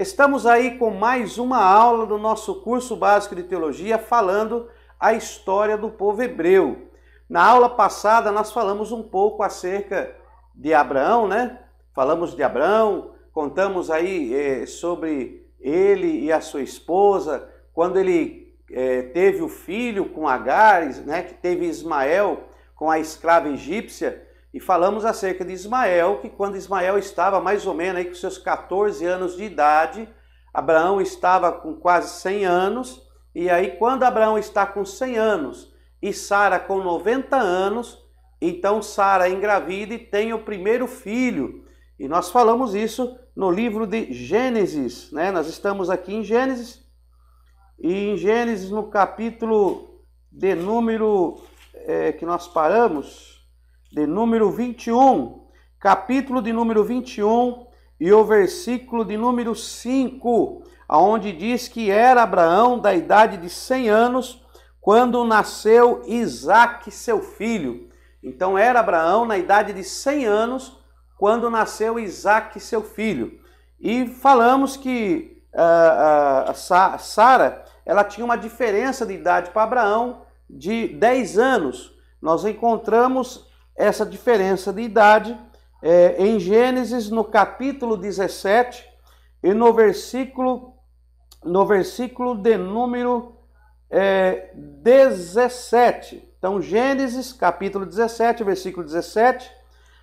Estamos aí com mais uma aula do nosso curso básico de teologia falando a história do povo hebreu. Na aula passada nós falamos um pouco acerca de Abraão, né? Falamos de Abraão, contamos aí sobre ele e a sua esposa, quando ele teve o filho com Agar, né? Que teve Ismael com a escrava egípcia. E falamos acerca de Ismael, que quando Ismael estava mais ou menos aí com seus 14 anos de idade, Abraão estava com quase 100 anos, e aí quando Abraão está com 100 anos e Sara com 90 anos, então Sara engravida e tem o primeiro filho. E nós falamos isso no livro de Gênesis, né? Nós estamos aqui em Gênesis, e em Gênesis no capítulo de número que nós paramos, de número 21, capítulo de número 21 e o versículo de número 5, onde diz que era Abraão da idade de 100 anos quando nasceu Isaque, seu filho. Então era Abraão na idade de 100 anos quando nasceu Isaque, seu filho. E falamos que Sara, ela tinha uma diferença de idade para Abraão de 10 anos. Nós encontramos essa diferença de idade em Gênesis, no capítulo 17 e no versículo de número 17. Então, Gênesis, capítulo 17, versículo 17,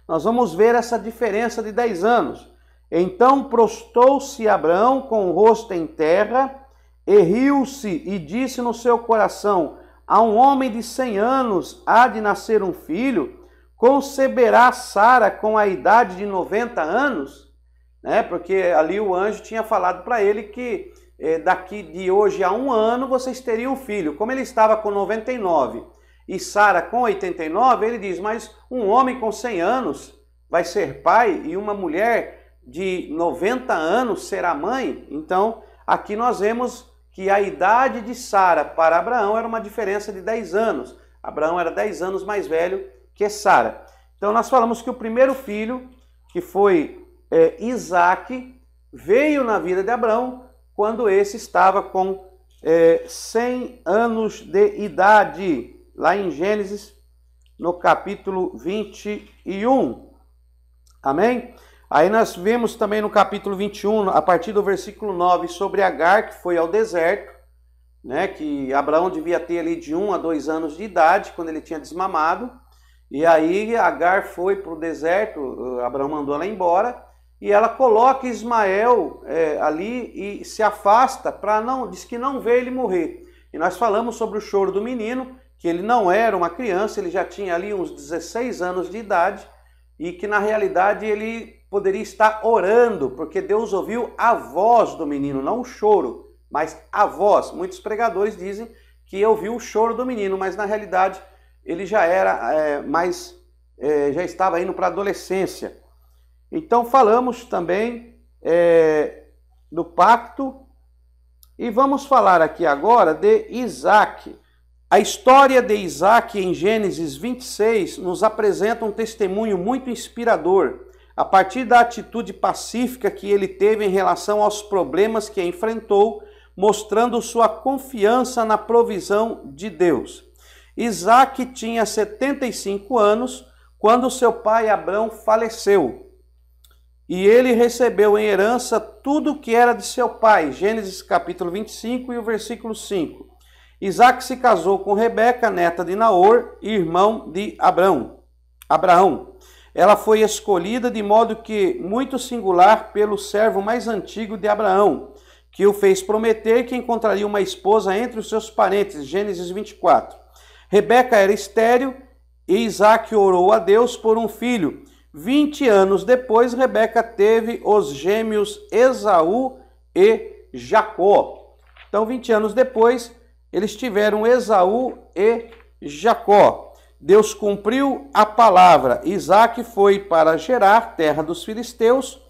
nós vamos ver essa diferença de 10 anos. Então prostou-se Abraão com o rosto em terra, e riu-se e disse no seu coração: a um homem de 100 anos há de nascer um filho? Conceberá Sara com a idade de 90 anos? Né? Porque ali o anjo tinha falado para ele que daqui de hoje a um ano vocês teriam um filho. Como ele estava com 99 e Sara com 89, ele diz, mas um homem com 100 anos vai ser pai e uma mulher de 90 anos será mãe? Então aqui nós vemos que a idade de Sara para Abraão era uma diferença de 10 anos. Abraão era 10 anos mais velho que Sara. Então nós falamos que o primeiro filho, que foi Isaque, veio na vida de Abraão quando esse estava com 100 anos de idade, lá em Gênesis, no capítulo 21. Amém? Aí nós vemos também no capítulo 21, a partir do versículo 9, sobre Agar, que foi ao deserto, né, que Abraão devia ter ali de 1 a 2 anos de idade, quando ele tinha desmamado. E aí Agar foi para o deserto, Abraão mandou ela embora, e ela coloca Ismael ali e se afasta, diz que não vê ele morrer. E nós falamos sobre o choro do menino, que ele não era uma criança, ele já tinha ali uns 16 anos de idade, e que na realidade ele poderia estar orando, porque Deus ouviu a voz do menino, não o choro, mas a voz. Muitos pregadores dizem que ouviu o choro do menino, mas na realidade ele já era já estava indo para a adolescência. Então falamos também do pacto e vamos falar aqui agora de Isaque. A história de Isaque em Gênesis 26 nos apresenta um testemunho muito inspirador, a partir da atitude pacífica que ele teve em relação aos problemas que enfrentou, mostrando sua confiança na provisão de Deus. Isaque tinha 75 anos quando seu pai Abrão faleceu. E ele recebeu em herança tudo o que era de seu pai. Gênesis capítulo 25 e o versículo 5. Isaque se casou com Rebeca, neta de Naor, irmão de Abraão. Ela foi escolhida de modo que muito singular pelo servo mais antigo de Abraão, que o fez prometer que encontraria uma esposa entre os seus parentes. Gênesis 24. Rebeca era estéril e Isaque orou a Deus por um filho. 20 anos depois, Rebeca teve os gêmeos Esaú e Jacó. Então, 20 anos depois, eles tiveram Esaú e Jacó. Deus cumpriu a palavra. Isaque foi para Gerar, terra dos filisteus,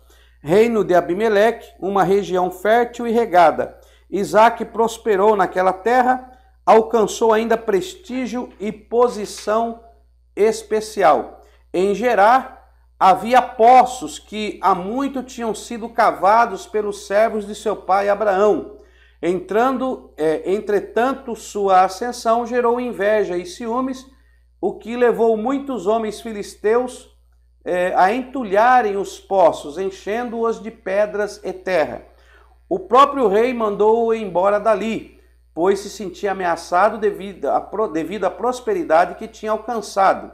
reino de Abimeleque, uma região fértil e regada. Isaque prosperou naquela terra, alcançou ainda prestígio e posição especial. Em Gerar, havia poços que há muito tinham sido cavados pelos servos de seu pai Abraão. Entretanto, sua ascensão gerou inveja e ciúmes, o que levou muitos homens filisteus a entulharem os poços, enchendo-os de pedras e terra. O próprio rei mandou-o embora dali, pois se sentia ameaçado devido à prosperidade que tinha alcançado.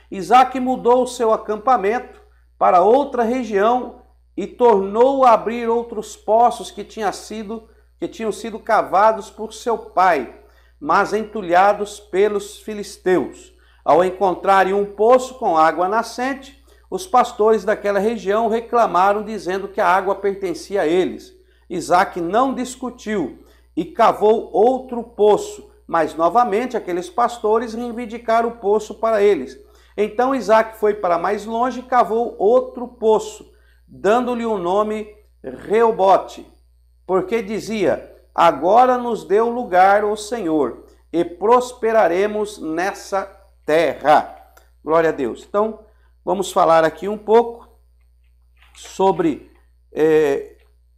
Isaque mudou o seu acampamento para outra região e tornou a abrir outros poços que tinham sido cavados por seu pai, mas entulhados pelos filisteus. Ao encontrarem um poço com água nascente, os pastores daquela região reclamaram, dizendo que a água pertencia a eles. Isaque não discutiu e cavou outro poço, mas novamente aqueles pastores reivindicaram o poço para eles. Então Isaque foi para mais longe e cavou outro poço, dando-lhe o nome Reobote, porque dizia: agora nos deu lugar o Senhor, e prosperaremos nessa terra. Glória a Deus. Então, vamos falar aqui um pouco sobre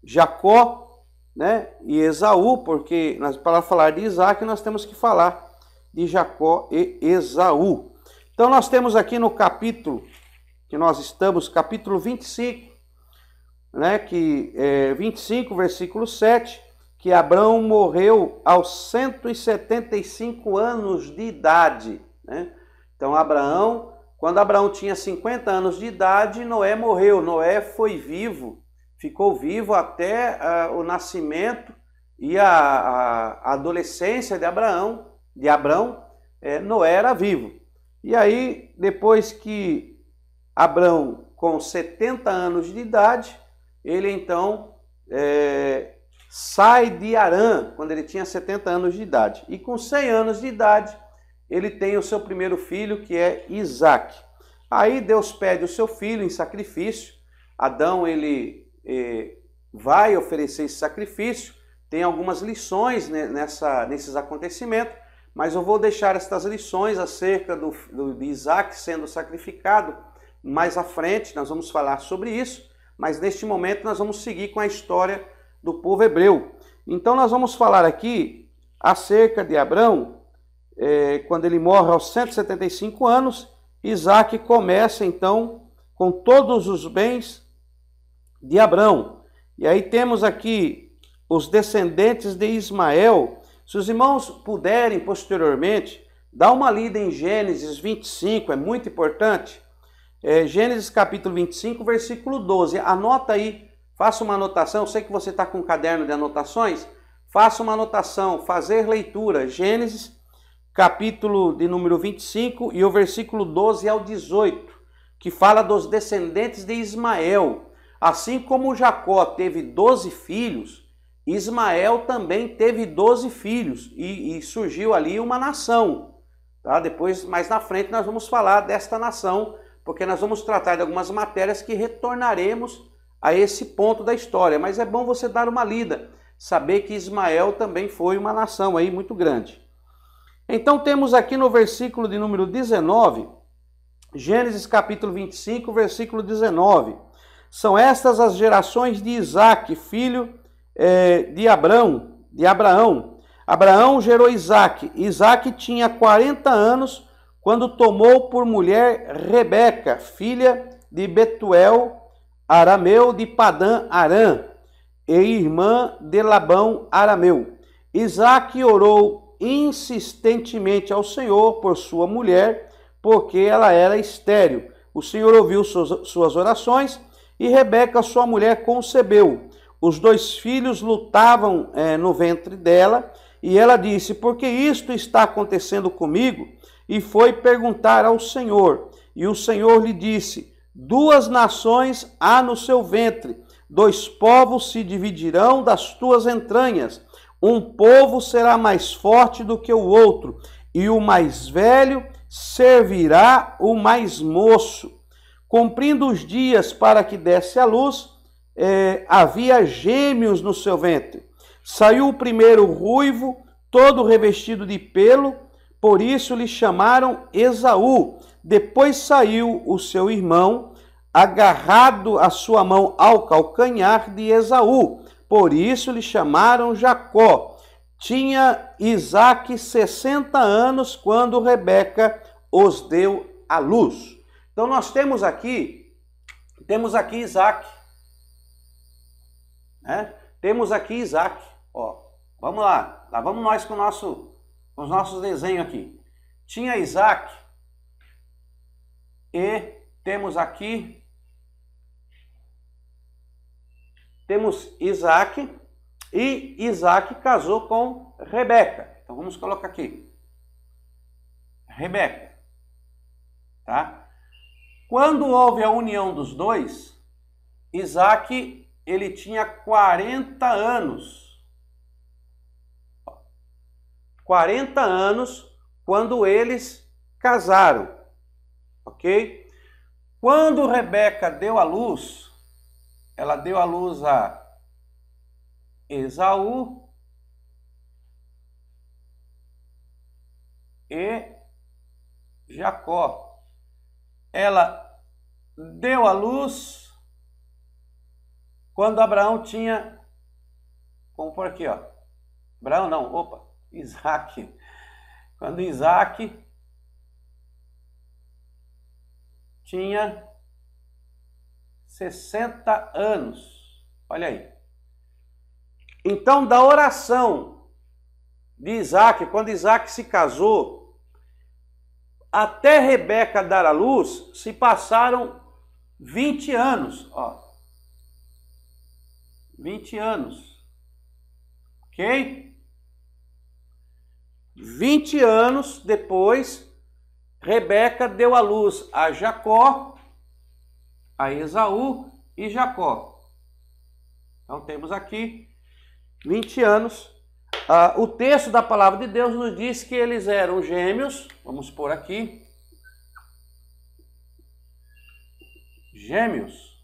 Jacó, né, e Esaú, porque para falar de Isaque nós temos que falar de Jacó e Esaú. Então nós temos aqui no capítulo que nós estamos, capítulo 25, né, 25, versículo 7, que Abrão morreu aos 175 anos de idade, né? Então quando Abraão tinha 50 anos de idade, Noé morreu. Noé foi vivo, ficou vivo até o nascimento e a adolescência de Abraão. Noé era vivo. E aí, depois que Abrão, com 70 anos de idade, ele então sai de Harã, quando ele tinha 70 anos de idade. E com 100 anos de idade, ele tem o seu primeiro filho, que é Isaque. Aí Deus pede o seu filho em sacrifício. Adão, ele vai oferecer esse sacrifício. Tem algumas lições nesses acontecimentos, mas eu vou deixar estas lições acerca de Isaque sendo sacrificado mais à frente. Nós vamos falar sobre isso, mas neste momento nós vamos seguir com a história do povo hebreu. Então nós vamos falar aqui acerca de Abrão, quando ele morre aos 175 anos. Isaque começa então com todos os bens de Abrão. E aí temos aqui os descendentes de Ismael. Se os irmãos puderem posteriormente, dá uma lida em Gênesis 25, é muito importante. Gênesis capítulo 25, versículo 12. Anota aí, faça uma anotação. Eu sei que você está com um caderno de anotações. Faça uma anotação, fazer leitura. Gênesis capítulo de número 25 e o versículo 12 ao 18, que fala dos descendentes de Ismael. Assim como Jacó teve 12 filhos, Ismael também teve 12 filhos e surgiu ali uma nação. Tá? Depois, mais na frente, nós vamos falar desta nação, porque nós vamos tratar de algumas matérias que retornaremos a esse ponto da história. Mas é bom você dar uma lida, saber que Ismael também foi uma nação aí muito grande. Então temos aqui no versículo de número 19, Gênesis capítulo 25, versículo 19. São estas as gerações de Isaque, filho de Abraão. Abraão gerou Isaque. Isaque tinha 40 anos quando tomou por mulher Rebeca, filha de Betuel, arameu de Padã Arã, e irmã de Labão, arameu. Isaque orou insistentemente ao Senhor por sua mulher, porque ela era estéril. O Senhor ouviu suas orações e Rebeca, sua mulher, concebeu. Os 2 filhos lutavam no ventre dela, e ela disse: por que isto está acontecendo comigo? E foi perguntar ao Senhor. E o Senhor lhe disse: 2 nações há no seu ventre, 2 povos se dividirão das tuas entranhas. Um povo será mais forte do que o outro, e o mais velho servirá o mais moço. Cumprindo os dias para que desse à luz, havia gêmeos no seu ventre. Saiu o primeiro ruivo, todo revestido de pelo, por isso lhe chamaram Esaú. Depois saiu o seu irmão, agarrado a sua mão ao calcanhar de Esaú. Por isso lhe chamaram Jacó. Tinha Isaque 60 anos quando Rebeca os deu à luz. Então nós temos aqui Isaque. Né? Temos aqui Isaque. Ó, vamos lá vamos nós com os nossos desenhos aqui. Tinha Isaque e temos Isaque, e Isaque casou com Rebeca. Então vamos colocar aqui. Rebeca. Tá? Quando houve a união dos dois, Isaque, ele tinha 40 anos. 40 anos quando eles casaram. Ok? Quando Rebeca deu à luz, ela deu à luz a Esaú e Jacó. Ela deu à luz quando Abraão tinha, vamos por aqui, ó. Abraão não, Isaque. Quando Isaque tinha 60 anos. Olha aí. Então, da oração de Isaque, quando Isaque se casou, até Rebeca dar à luz, se passaram 20 anos. Ó. 20 anos. Ok? 20 anos depois, Rebeca deu à luz a Jacó, a Esaú e Jacó. Então temos aqui 20 anos. O texto da palavra de Deus nos diz que eles eram gêmeos. Vamos pôr aqui. Gêmeos.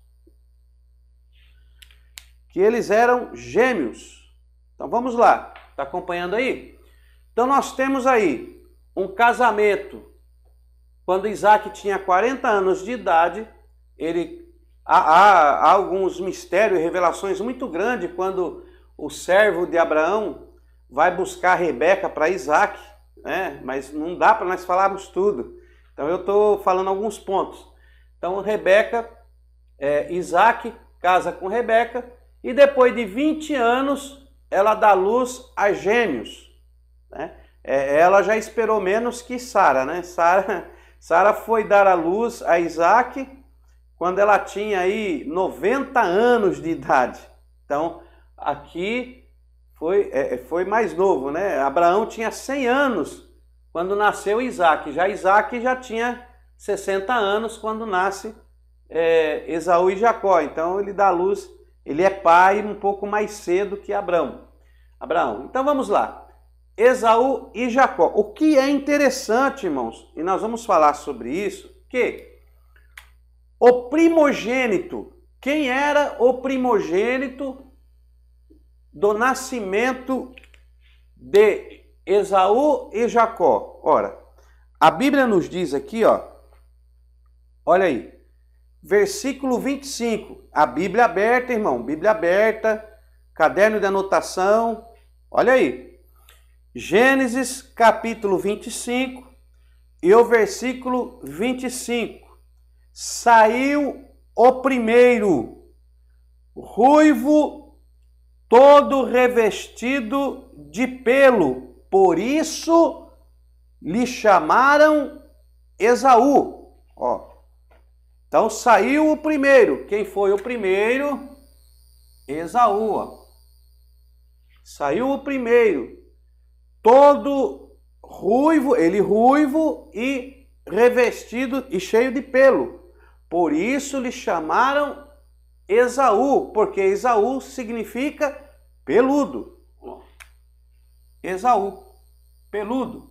Que eles eram gêmeos. Então vamos lá. Está acompanhando aí? Então nós temos aí um casamento. Quando Isaque tinha 40 anos de idade, há alguns mistérios e revelações muito grandes quando o servo de Abraão vai buscar Rebeca para Isaque, né? Mas não dá para nós falarmos tudo. Então eu estou falando alguns pontos. Então Isaque casa com Rebeca e depois de 20 anos ela dá luz a gêmeos. Né? Ela já esperou menos que Sara, né? Sara foi dar à luz a Isaque quando ela tinha aí 90 anos de idade. Então, aqui foi mais novo, né? Abraão tinha 100 anos quando nasceu Isaque. Já Isaque já tinha 60 anos quando nasce Esaú e Jacó. Então, ele dá à luz, ele é pai um pouco mais cedo que Abraão. Então, vamos lá. Esaú e Jacó. O que é interessante, irmãos, e nós vamos falar sobre isso, que o primogênito, quem era o primogênito do nascimento de Esaú e Jacó? Ora, a Bíblia nos diz aqui, ó, olha aí, versículo 25, a Bíblia aberta, irmão, Bíblia aberta, caderno de anotação, olha aí. Gênesis capítulo 25 e o versículo 25. Saiu o primeiro, ruivo, todo revestido de pelo, por isso lhe chamaram Esaú. Ó. Então saiu o primeiro. Quem foi o primeiro? Esaú. Ó. Saiu o primeiro. Todo ruivo, ele ruivo e revestido e cheio de pelo. Por isso lhe chamaram Esaú, porque Esaú significa peludo. Esaú, peludo.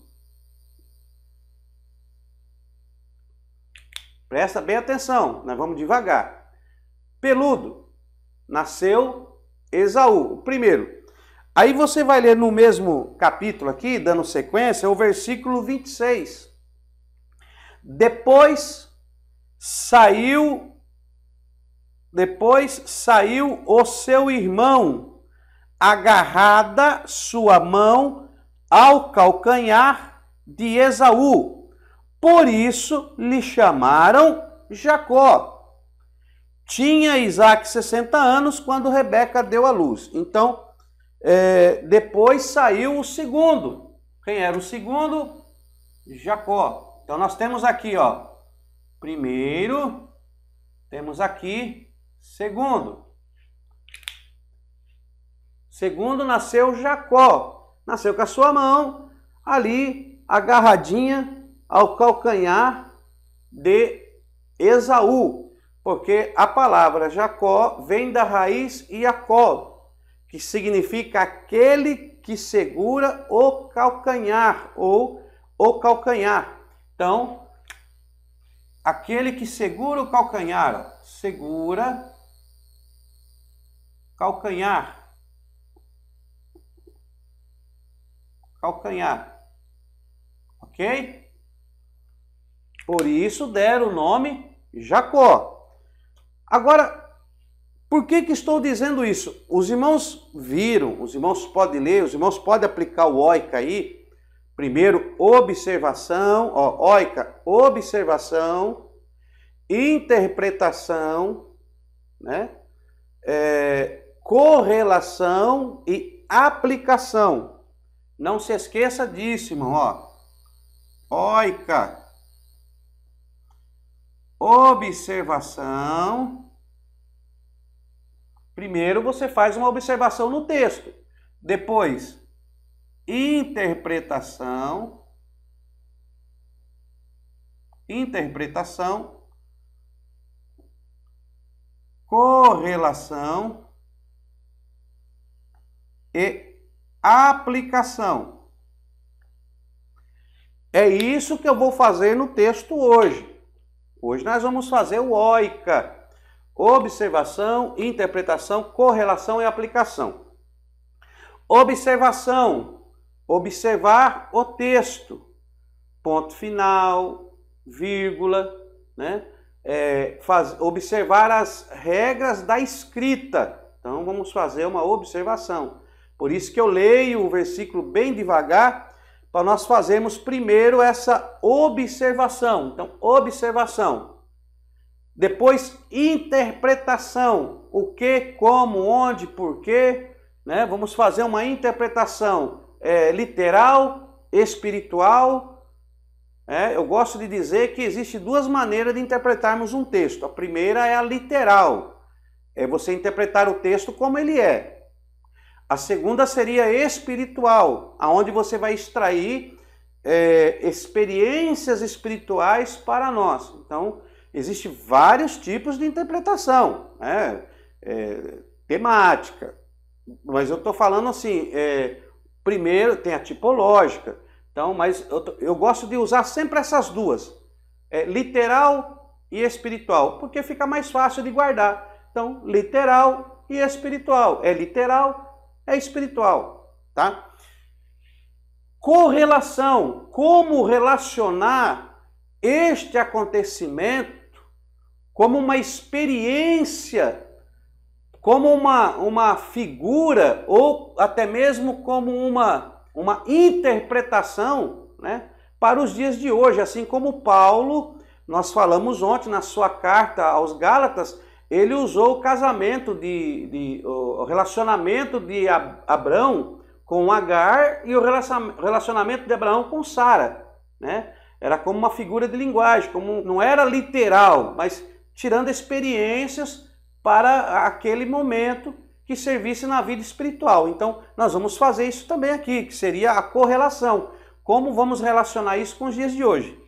Presta bem atenção, nós vamos devagar. Peludo, nasceu Esaú, o primeiro. Aí você vai ler no mesmo capítulo aqui, dando sequência, o versículo 26. Depois saiu Depois saiu o seu irmão, agarrada sua mão ao calcanhar de Esaú. Por isso lhe chamaram Jacó. Tinha Isaac 60 anos quando Rebeca deu à luz. Então, depois saiu o segundo. Quem era o segundo? Jacó. Então nós temos aqui, ó, primeiro, temos aqui segundo. Segundo nasceu Jacó. Nasceu com a sua mão ali agarradinha ao calcanhar de Esaú. Porque a palavra Jacó vem da raiz Iacó, que significa aquele que segura o calcanhar ou o calcanhar. Então, aquele que segura o calcanhar, ó, segura calcanhar. Calcanhar. Ok? Por isso deram o nome Jacó. Agora, por que estou dizendo isso? Os irmãos viram, os irmãos podem ler, os irmãos podem aplicar o oica aí. Primeiro, observação, ó, oica, observação, interpretação, né? Correlação e aplicação. Não se esqueça disso, irmão, ó. Oica, observação. Primeiro você faz uma observação no texto. Depois, interpretação. Interpretação. Correlação e aplicação. É isso que eu vou fazer no texto hoje. Hoje nós vamos fazer o oica. Observação, interpretação, correlação e aplicação. Observação. Observar o texto. Ponto final, vírgula, né? Observar as regras da escrita. Então vamos fazer uma observação. Por isso que eu leio o versículo bem devagar, para nós fazermos primeiro essa observação. Então, observação. Depois, interpretação. O que, como, onde, porquê. Né? Vamos fazer uma interpretação literal, espiritual. Eu gosto de dizer que existe duas maneiras de interpretarmos um texto. A primeira é a literal. É você interpretar o texto como ele é. A segunda seria espiritual, aonde você vai extrair experiências espirituais para nós. Então, existem vários tipos de interpretação, temática. Mas eu estou falando assim, primeiro tem a tipológica. Então, mas eu gosto de usar sempre essas duas, literal e espiritual, porque fica mais fácil de guardar. Então, literal e espiritual. É literal, é espiritual, tá? Correlação. Como relacionar este acontecimento como uma experiência, como uma figura, ou até mesmo como uma interpretação, né, para os dias de hoje. Assim como Paulo, nós falamos ontem na sua carta aos Gálatas, ele usou o casamento, o relacionamento de Abrão com Agar e o relacionamento de Abraão com Sara, né? Era como uma figura de linguagem, não era literal, mas tirando experiências para aquele momento que servisse na vida espiritual. Então, nós vamos fazer isso também aqui, que seria a correlação. Como vamos relacionar isso com os dias de hoje?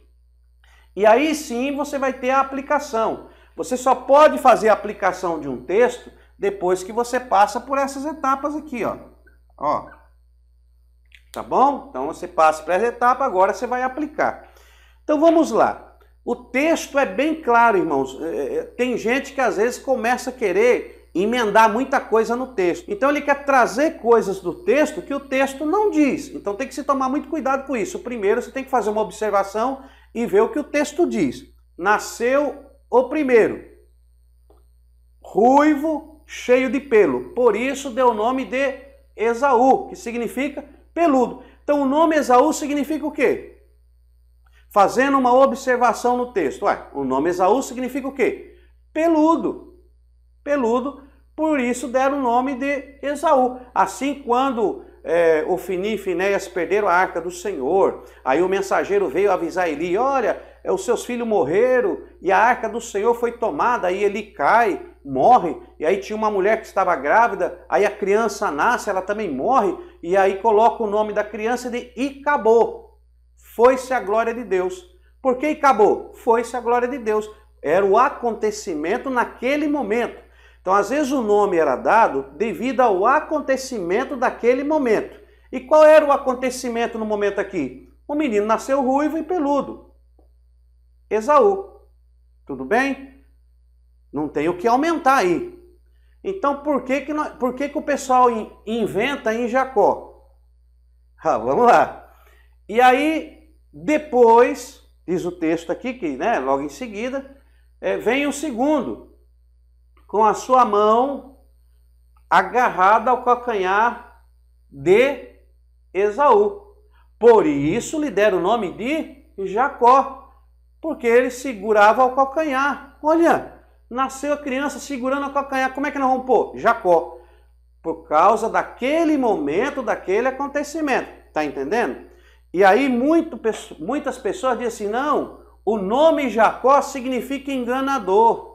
E aí sim você vai ter a aplicação. Você só pode fazer a aplicação de um texto depois que você passa por essas etapas aqui, ó. Tá bom? Então você passa por essa etapa, agora você vai aplicar. Então vamos lá. O texto é bem claro, irmãos. Tem gente que às vezes começa a querer emendar muita coisa no texto. Então ele quer trazer coisas do texto que o texto não diz. Então tem que se tomar muito cuidado com isso. Primeiro você tem que fazer uma observação e ver o que o texto diz. Nasceu o primeiro. ruivo, cheio de pelo. Por isso deu o nome de Esaú, que significa peludo. Então o nome Esaú significa o quê? Fazendo uma observação no texto. O nome Esaú significa o quê? Peludo. Peludo, por isso deram o nome de Esaú. Assim, quando Ofni e Finéias perderam a arca do Senhor, aí o mensageiro veio avisar Eli, olha, os seus filhos morreram e a arca do Senhor foi tomada, aí Eli cai, morre, e aí tinha uma mulher que estava grávida, aí a criança nasce, ela também morre, e aí coloca o nome da criança de Icabô. Foi-se a glória de Deus. Por que Icabô? Foi-se a glória de Deus. Era o acontecimento naquele momento. Então, às vezes o nome era dado devido ao acontecimento daquele momento. E qual era o acontecimento no momento aqui? O menino nasceu ruivo e peludo. Esaú. Tudo bem? Não tem o que aumentar aí. Então, por que o pessoal inventa em Jacó? Vamos lá. E aí, depois, diz o texto aqui, que logo em seguida, vem o segundo, com a sua mão agarrada ao calcanhar de Esaú. Por isso lhe deram o nome de Jacó, porque ele segurava o calcanhar. Olha, nasceu a criança segurando o calcanhar. Como é que nós vamos pôr? Jacó. Por causa daquele momento, daquele acontecimento. Está entendendo? E aí muitas pessoas dizem assim, não, o nome Jacó significa enganador.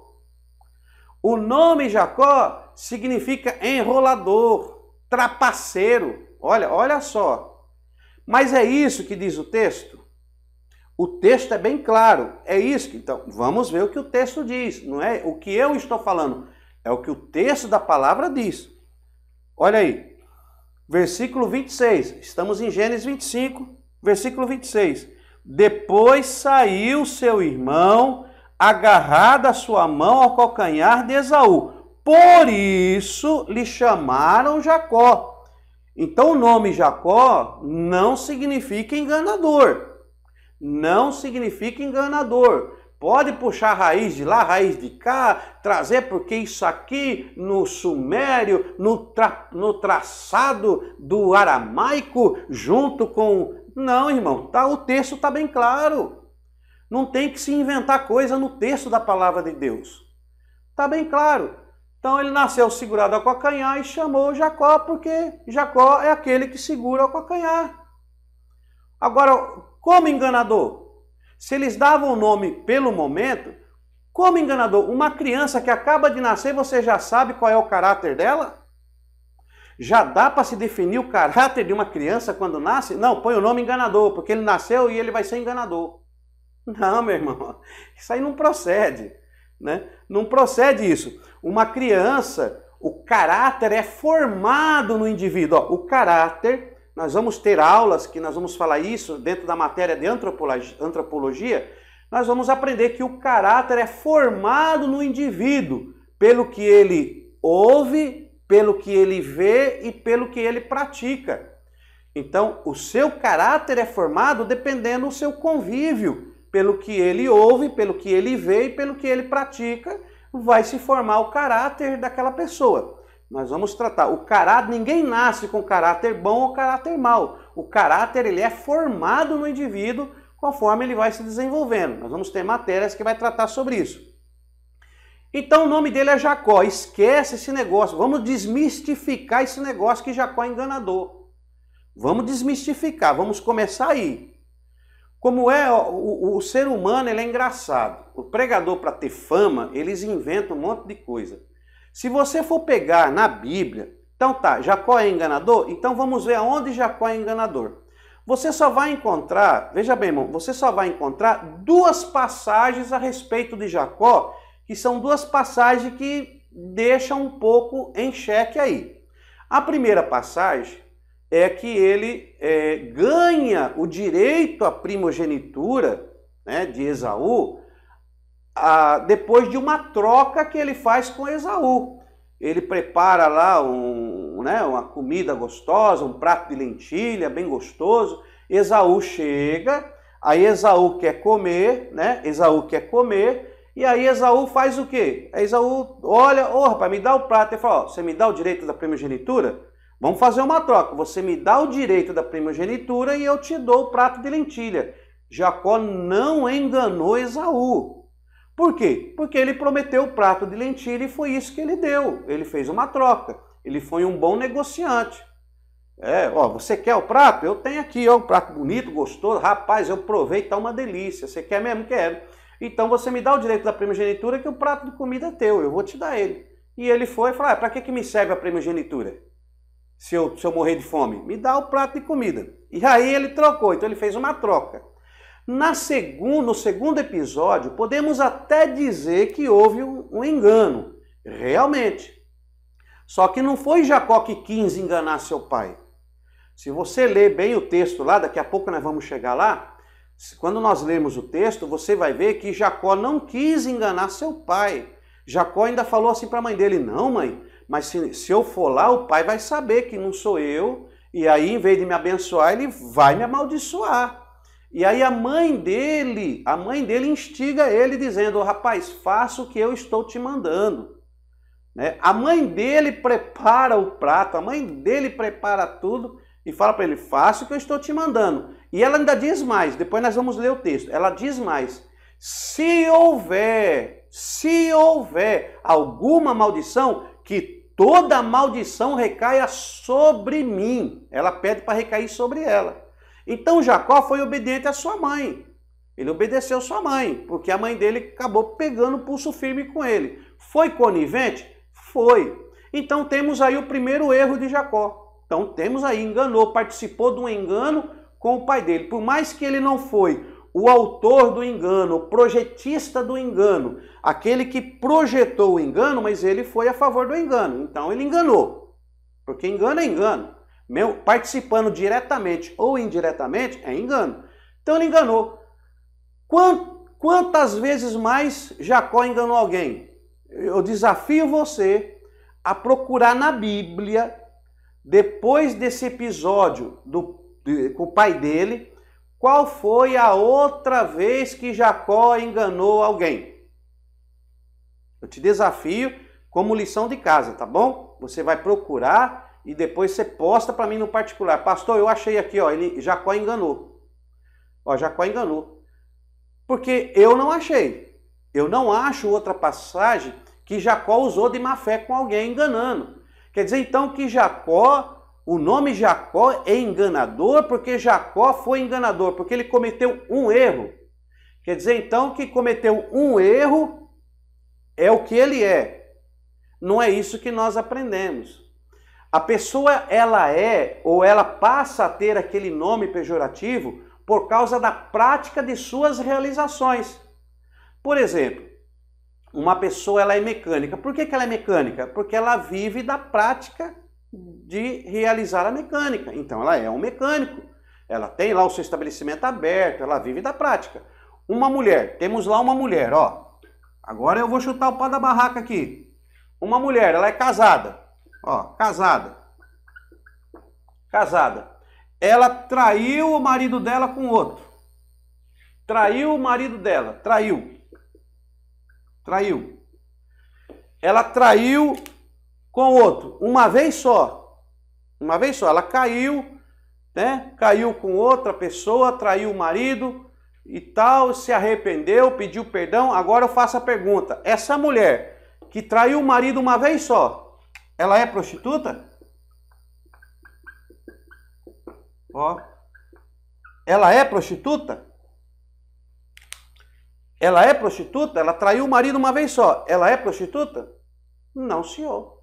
O nome Jacó significa enrolador, trapaceiro. Olha só. Mas é isso que diz o texto? O texto é bem claro. É isso que, então, vamos ver o que o texto diz. Não é o que eu estou falando, é o que o texto da palavra diz. Olha aí. Versículo 26. Estamos em Gênesis 25, versículo 26. Depois saiu seu irmão, agarrada a sua mão ao calcanhar de Esaú. Por isso lhe chamaram Jacó. Então o nome Jacó não significa enganador. Não significa enganador. Pode puxar raiz de lá, raiz de cá, trazer porque isso aqui no sumério, no traçado do aramaico, junto com... Não, irmão, o texto está bem claro. Não tem que se inventar coisa no texto da palavra de Deus. Está bem claro. Então ele nasceu segurado ao calcanhar e chamou Jacó, porque Jacó é aquele que segura o calcanhar. Agora, como enganador? Se eles davam o nome pelo momento, como enganador? Uma criança que acaba de nascer, você já sabe qual é o caráter dela? Já dá para se definir o caráter de uma criança quando nasce? Não, põe o nome enganador, porque ele nasceu e ele vai ser enganador. Não, meu irmão, isso aí não procede, né? Não procede isso. Uma criança, o caráter é formado no indivíduo. O caráter, nós vamos ter aulas que nós vamos falar isso dentro da matéria de antropologia, nós vamos aprender que o caráter é formado no indivíduo, pelo que ele ouve, pelo que ele vê e pelo que ele pratica. Então, o seu caráter é formado dependendo do seu convívio, pelo que ele ouve, pelo que ele vê e pelo que ele pratica, vai se formar o caráter daquela pessoa. Nós vamos tratar o caráter, ninguém nasce com caráter bom ou caráter mau. O caráter ele é formado no indivíduo conforme ele vai se desenvolvendo. Nós vamos ter matérias que vai tratar sobre isso. Então o nome dele é Jacó. Esquece esse negócio. Vamos desmistificar esse negócio que Jacó é enganador. Vamos desmistificar, vamos começar aí. Como é o ser humano, ele é engraçado. O pregador, para ter fama, eles inventam um monte de coisa. Se você for pegar na Bíblia, então tá, Jacó é enganador? Então vamos ver aonde Jacó é enganador. Você só vai encontrar, veja bem, irmão, você só vai encontrar duas passagens a respeito de Jacó, que são duas passagens que deixam um pouco em xeque aí. A primeira passagem é que ele ganha o direito à primogenitura, né, de Esaú, depois de uma troca que ele faz com Esaú. Ele prepara lá uma comida gostosa, um prato de lentilha bem gostoso. Esaú chega, aí Esaú quer comer, né? Esaú quer comer, E aí Esaú faz o quê? Esaú olha, ô rapaz, me dá o prato. Ele fala, ó, você me dá o direito da primogenitura? Vamos fazer uma troca. Você me dá o direito da primogenitura e eu te dou o prato de lentilha. Jacó não enganou Esaú. Por quê? Porque ele prometeu o prato de lentilha e foi isso que ele deu. Ele fez uma troca. Ele foi um bom negociante. Ó, você quer o prato? Eu tenho aqui, ó, um prato bonito, gostoso. Rapaz, eu provei, tá uma delícia. Você quer mesmo? Quero. Então você me dá o direito da primogenitura que o prato de comida é teu, eu vou te dar ele. E ele foi e falou, para que me serve a primogenitura? Se eu morrer de fome? Me dá o prato de comida. E aí ele trocou, então ele fez uma troca. No segundo episódio, podemos até dizer que houve um engano, realmente. Só que não foi Jacó que quis enganar seu pai. Se você ler bem o texto lá, daqui a pouco nós vamos chegar lá, quando nós lemos o texto, você vai ver que Jacó não quis enganar seu pai. Jacó ainda falou assim para a mãe dele, não mãe, mas se eu for lá, o pai vai saber que não sou eu, e aí em vez de me abençoar, ele vai me amaldiçoar. E aí a mãe dele instiga ele dizendo, rapaz, faça o que eu estou te mandando. Né? A mãe dele prepara o prato, a mãe dele prepara tudo e fala para ele, faça o que eu estou te mandando. E ela ainda diz mais, depois nós vamos ler o texto, ela diz mais, se houver alguma maldição, que toda maldição recaia sobre mim. Ela pede para recair sobre ela. Então Jacó foi obediente à sua mãe. Ele obedeceu sua mãe, porque a mãe dele acabou pegando o pulso firme com ele. Foi conivente? Foi. Então temos aí o primeiro erro de Jacó. Então temos aí, enganou, participou de um engano com o pai dele. Por mais que ele não foi o autor do engano, o projetista do engano, aquele que projetou o engano, mas ele foi a favor do engano. Então ele enganou, porque engano é engano. Participando diretamente ou indiretamente é engano. Então ele enganou. Quantas vezes mais Jacó enganou alguém? Eu desafio você a procurar na Bíblia, depois desse episódio com o pai dele, qual foi a outra vez que Jacó enganou alguém? Eu te desafio como lição de casa, tá bom? Você vai procurar e depois você posta para mim no particular. Pastor, eu achei aqui, ó, Jacó enganou. Ó, Jacó enganou. Porque eu não achei. Eu não acho outra passagem que Jacó usou de má fé com alguém enganando. Quer dizer então que o nome Jacó é enganador porque Jacó foi enganador, porque ele cometeu um erro. Quer dizer então que cometeu um erro é o que ele é. Não é isso que nós aprendemos. A pessoa ela passa a ter aquele nome pejorativo por causa da prática de suas realizações. Por exemplo, uma pessoa ela é mecânica. Por que ela é mecânica? Porque ela vive da prática de realizar a mecânica. Então ela é um mecânico. Ela tem lá o seu estabelecimento aberto, ela vive da prática. Uma mulher, temos lá uma mulher, ó. Agora eu vou chutar o pau da barraca aqui. Uma mulher, ela é casada. Ó, casada. Ela traiu o marido dela com outro. Traiu o marido dela, traiu. Ela traiu com outro, uma vez só. Ela caiu, né? Caiu com outra pessoa, traiu o marido e tal, se arrependeu, pediu perdão. Agora eu faço a pergunta: essa mulher que traiu o marido uma vez só, ela é prostituta? Ó. Ela é prostituta? Ela é prostituta? Ela traiu o marido uma vez só. Ela é prostituta? Não, senhor.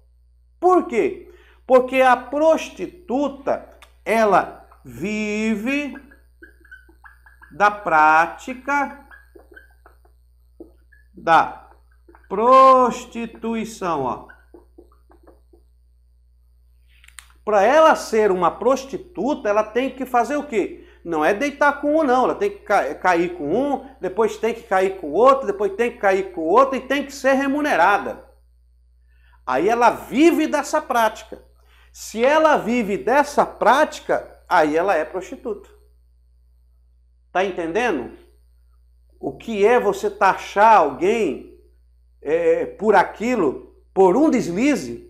Por quê? Porque a prostituta, ela vive da prática da prostituição, ó. Para ela ser uma prostituta, ela tem que fazer o quê? Não é deitar com um, não. Ela tem que cair com um, depois tem que cair com o outro, depois tem que cair com o outro e tem que ser remunerada. Aí ela vive dessa prática. Se ela vive dessa prática, aí ela é prostituta. Tá entendendo? o que é você taxar alguém por aquilo, por um deslize.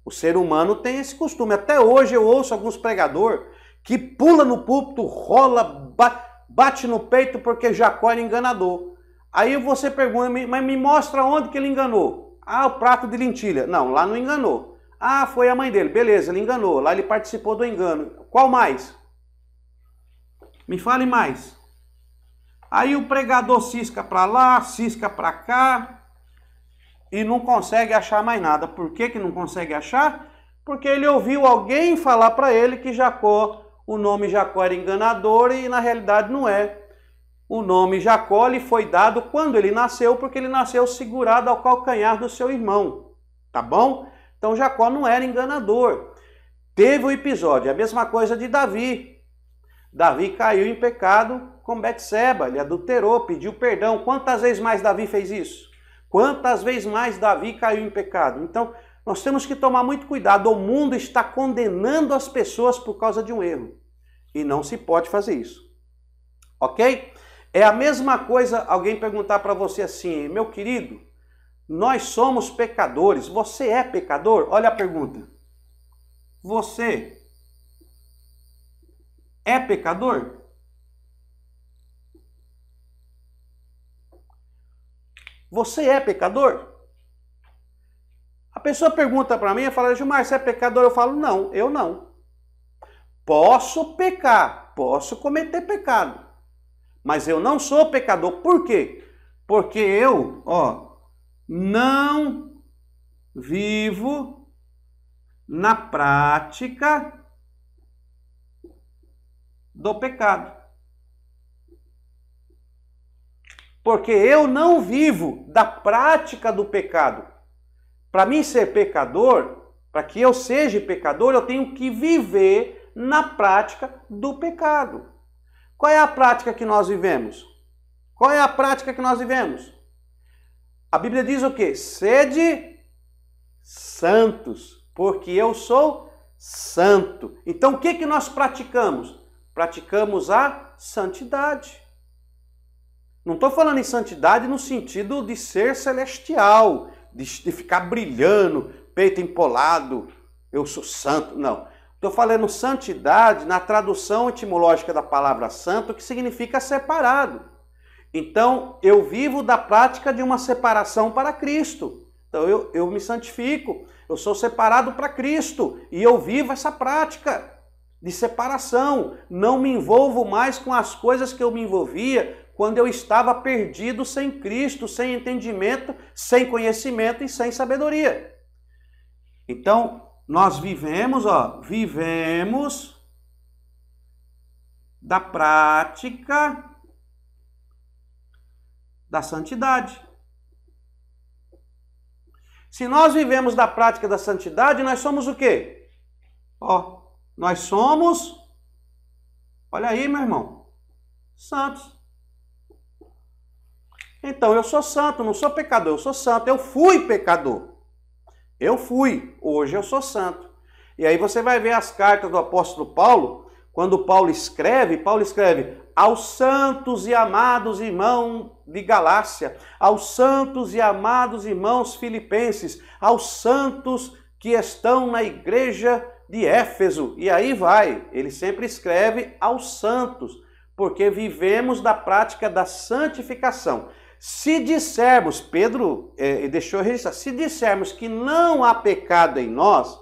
O ser humano tem esse costume. Até hoje eu ouço alguns pregadores que pula no púlpito, rola, bate no peito porque Jacó era enganador. Aí você pergunta, mas me mostra onde que ele enganou. Ah, o prato de lentilha. Não, lá não enganou. Ah, foi a mãe dele. Beleza, ele enganou. Lá ele participou do engano. Qual mais? Me fale mais. Aí o pregador cisca para lá, cisca para cá e não consegue achar mais nada. Por que não consegue achar? Porque ele ouviu alguém falar para ele que Jacó, o nome Jacó era enganador e na realidade não é. O nome Jacó lhe foi dado quando ele nasceu, porque ele nasceu segurado ao calcanhar do seu irmão. Tá bom? Então Jacó não era enganador. Teve o episódio, a mesma coisa de Davi. Davi caiu em pecado com Betseba, ele adulterou, pediu perdão. Quantas vezes mais Davi fez isso? Quantas vezes mais Davi caiu em pecado? Então, nós temos que tomar muito cuidado. O mundo está condenando as pessoas por causa de um erro. E não se pode fazer isso. Ok? É a mesma coisa alguém perguntar para você assim, meu querido, nós somos pecadores. Você é pecador? Olha a pergunta. Você é pecador? Você é pecador? A pessoa pergunta para mim, eu falo, Gilmar, você é pecador? Eu falo, não, eu não. Posso pecar, posso cometer pecado, mas eu não sou pecador. Por quê? Porque eu, não vivo na prática do pecado. Porque eu não vivo da prática do pecado. Para mim ser pecador, para que eu seja pecador, eu tenho que viver na prática do pecado. Qual é a prática que nós vivemos? Qual é a prática que nós vivemos? A Bíblia diz o quê? Sede santos, porque eu sou santo. Então o que nós praticamos? Praticamos a santidade. Não estou falando em santidade no sentido de ser celestial, de ficar brilhando, peito empolado, eu sou santo. Não. Estou falando santidade na tradução etimológica da palavra santo, que significa separado. Então, eu vivo da prática de uma separação para Cristo. Então, eu me santifico, eu sou separado para Cristo e eu vivo essa prática de separação. Não me envolvo mais com as coisas que eu me envolvia quando eu estava perdido sem Cristo, sem entendimento, sem conhecimento e sem sabedoria. Então, nós vivemos da prática da santidade. Se nós vivemos da prática da santidade, nós somos o quê? Nós somos, olha aí, meu irmão, santos. Então, eu sou santo, não sou pecador, eu sou santo. Eu fui pecador. Hoje eu sou santo. E aí você vai ver as cartas do apóstolo Paulo, quando Paulo escreve aos santos e amados irmãos de Galácia, aos santos e amados irmãos filipenses, aos santos que estão na igreja de Éfeso. E aí vai, ele sempre escreve aos santos, porque vivemos da prática da santificação. Se dissermos, Pedro deixou registrar, se dissermos que não há pecado em nós,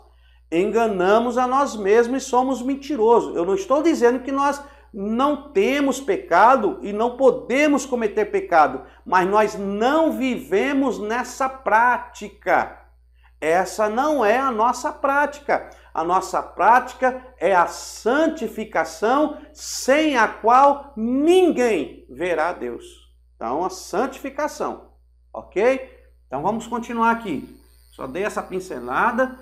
enganamos a nós mesmos e somos mentirosos. Eu não estou dizendo que nós não temos pecado e não podemos cometer pecado, mas nós não vivemos nessa prática. Essa não é a nossa prática. A nossa prática é a santificação, sem a qual ninguém verá Deus. Então, a santificação, ok? Então, vamos continuar aqui. Só dei essa pincelada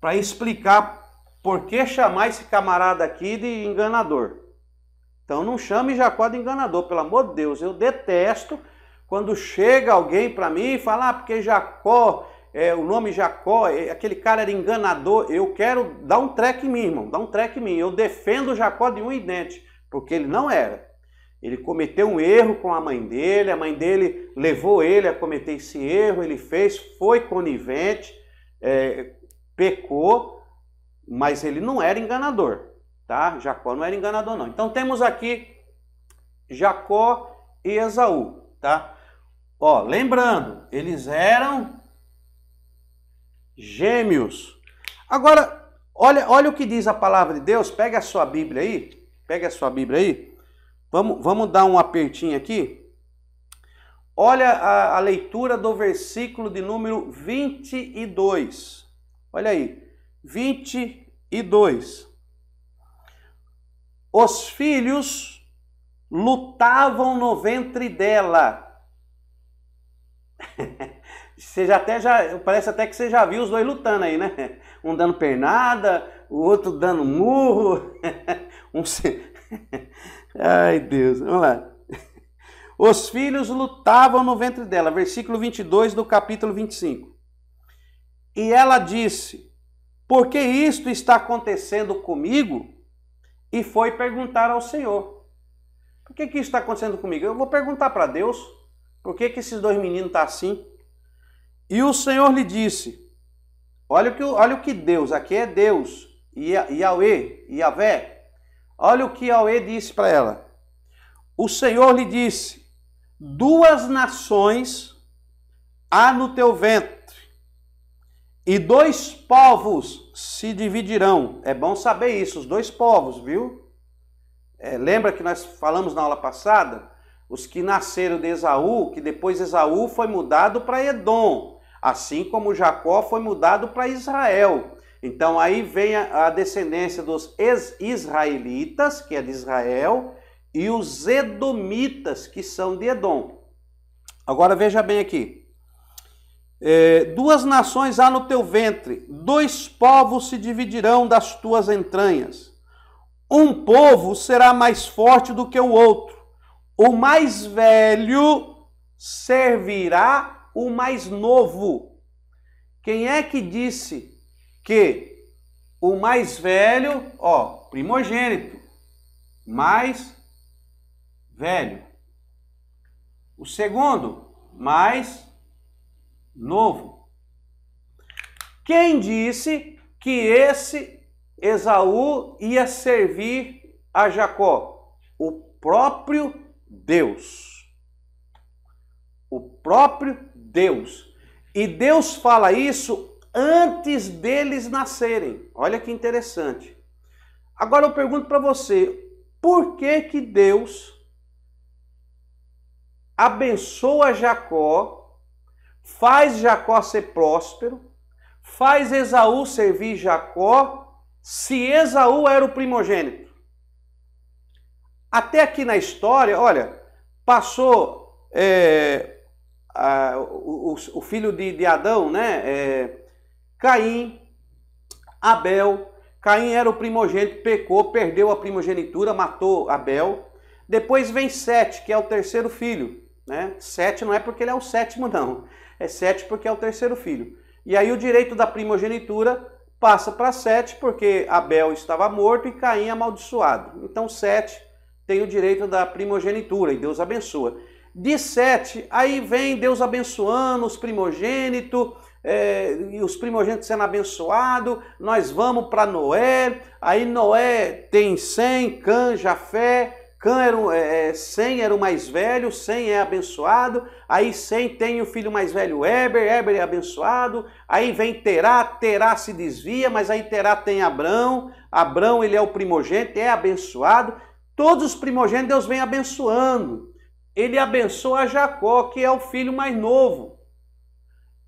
para explicar por que chamar esse camarada aqui de enganador. Então, não chame Jacó de enganador, pelo amor de Deus. Eu detesto quando chega alguém para mim e fala, porque Jacó, o nome Jacó, aquele cara era enganador. Eu quero dar um treco em mim, irmão, dar um treco em mim. Eu defendo Jacó de unha e dente, porque ele não era. Ele cometeu um erro com a mãe dele levou ele a cometer esse erro, ele fez, foi conivente, pecou, mas ele não era enganador, tá? Jacó não era enganador não. Então temos aqui Jacó e Esaú, tá? Ó, lembrando, eles eram gêmeos. Agora, olha o que diz a palavra de Deus. Pega a sua Bíblia aí. Vamos dar um apertinho aqui. Olha a leitura do versículo de número 22. Olha aí, 22. Os filhos lutavam no ventre dela. Parece até que você já viu os dois lutando aí, né? Um dando pernada, o outro dando murro. Ai, Deus, vamos lá. Os filhos lutavam no ventre dela, versículo 22 do capítulo 25. E ela disse: por que isto está acontecendo comigo? E foi perguntar ao Senhor: por que isso está acontecendo comigo? Eu vou perguntar para Deus, por que esses dois meninos estão assim? E o Senhor lhe disse, olha o que Deus, aqui é Deus, Yahvé, olha o que Yahvé disse para ela. O Senhor lhe disse: 2 nações há no teu ventre, e 2 povos se dividirão. É bom saber isso, os 2 povos, viu? Lembra que nós falamos na aula passada? Os que nasceram de Esaú, que depois Esaú foi mudado para Edom, assim como Jacó foi mudado para Israel. Então aí vem a descendência dos israelitas, que é de Israel, e os edomitas, que são de Edom. Agora veja bem aqui. 2 nações há no teu ventre, 2 povos se dividirão das tuas entranhas. Um povo será mais forte do que o outro. O mais velho servirá o mais novo. Quem é que disse que o mais velho, primogênito, mais velho. O segundo, mais novo. Quem disse que esse Esaú ia servir a Jacó? O próprio Deus. O próprio Deus. E Deus fala isso antes deles nascerem. Olha que interessante. Agora eu pergunto para você, por que Deus abençoa Jacó, faz Jacó ser próspero, faz Esaú servir Jacó, se Esaú era o primogênito? Até aqui na história, olha, passou o filho de Adão, né? Caim, Abel. Caim era o primogênito, pecou, perdeu a primogenitura, matou Abel. Depois vem Sete, que é o terceiro filho, né? Sete não é porque ele é o sétimo, não. É Sete porque é o terceiro filho. E aí o direito da primogenitura passa para Sete, porque Abel estava morto e Caim amaldiçoado. Então Sete tem o direito da primogenitura e Deus abençoa. De Sete, aí vem Deus abençoando os primogênitos, e os primogênitos sendo abençoados, nós vamos para Noé, aí Noé tem Sem, Cã, Jafé, Sem era o mais velho, Sem é abençoado, aí Sem tem o filho mais velho Éber é abençoado, aí vem Terá, Terá se desvia, mas aí Terá tem Abrão, Abrão ele é o primogênito, é abençoado, todos os primogênitos Deus vem abençoando, ele abençoa Jacó, que é o filho mais novo.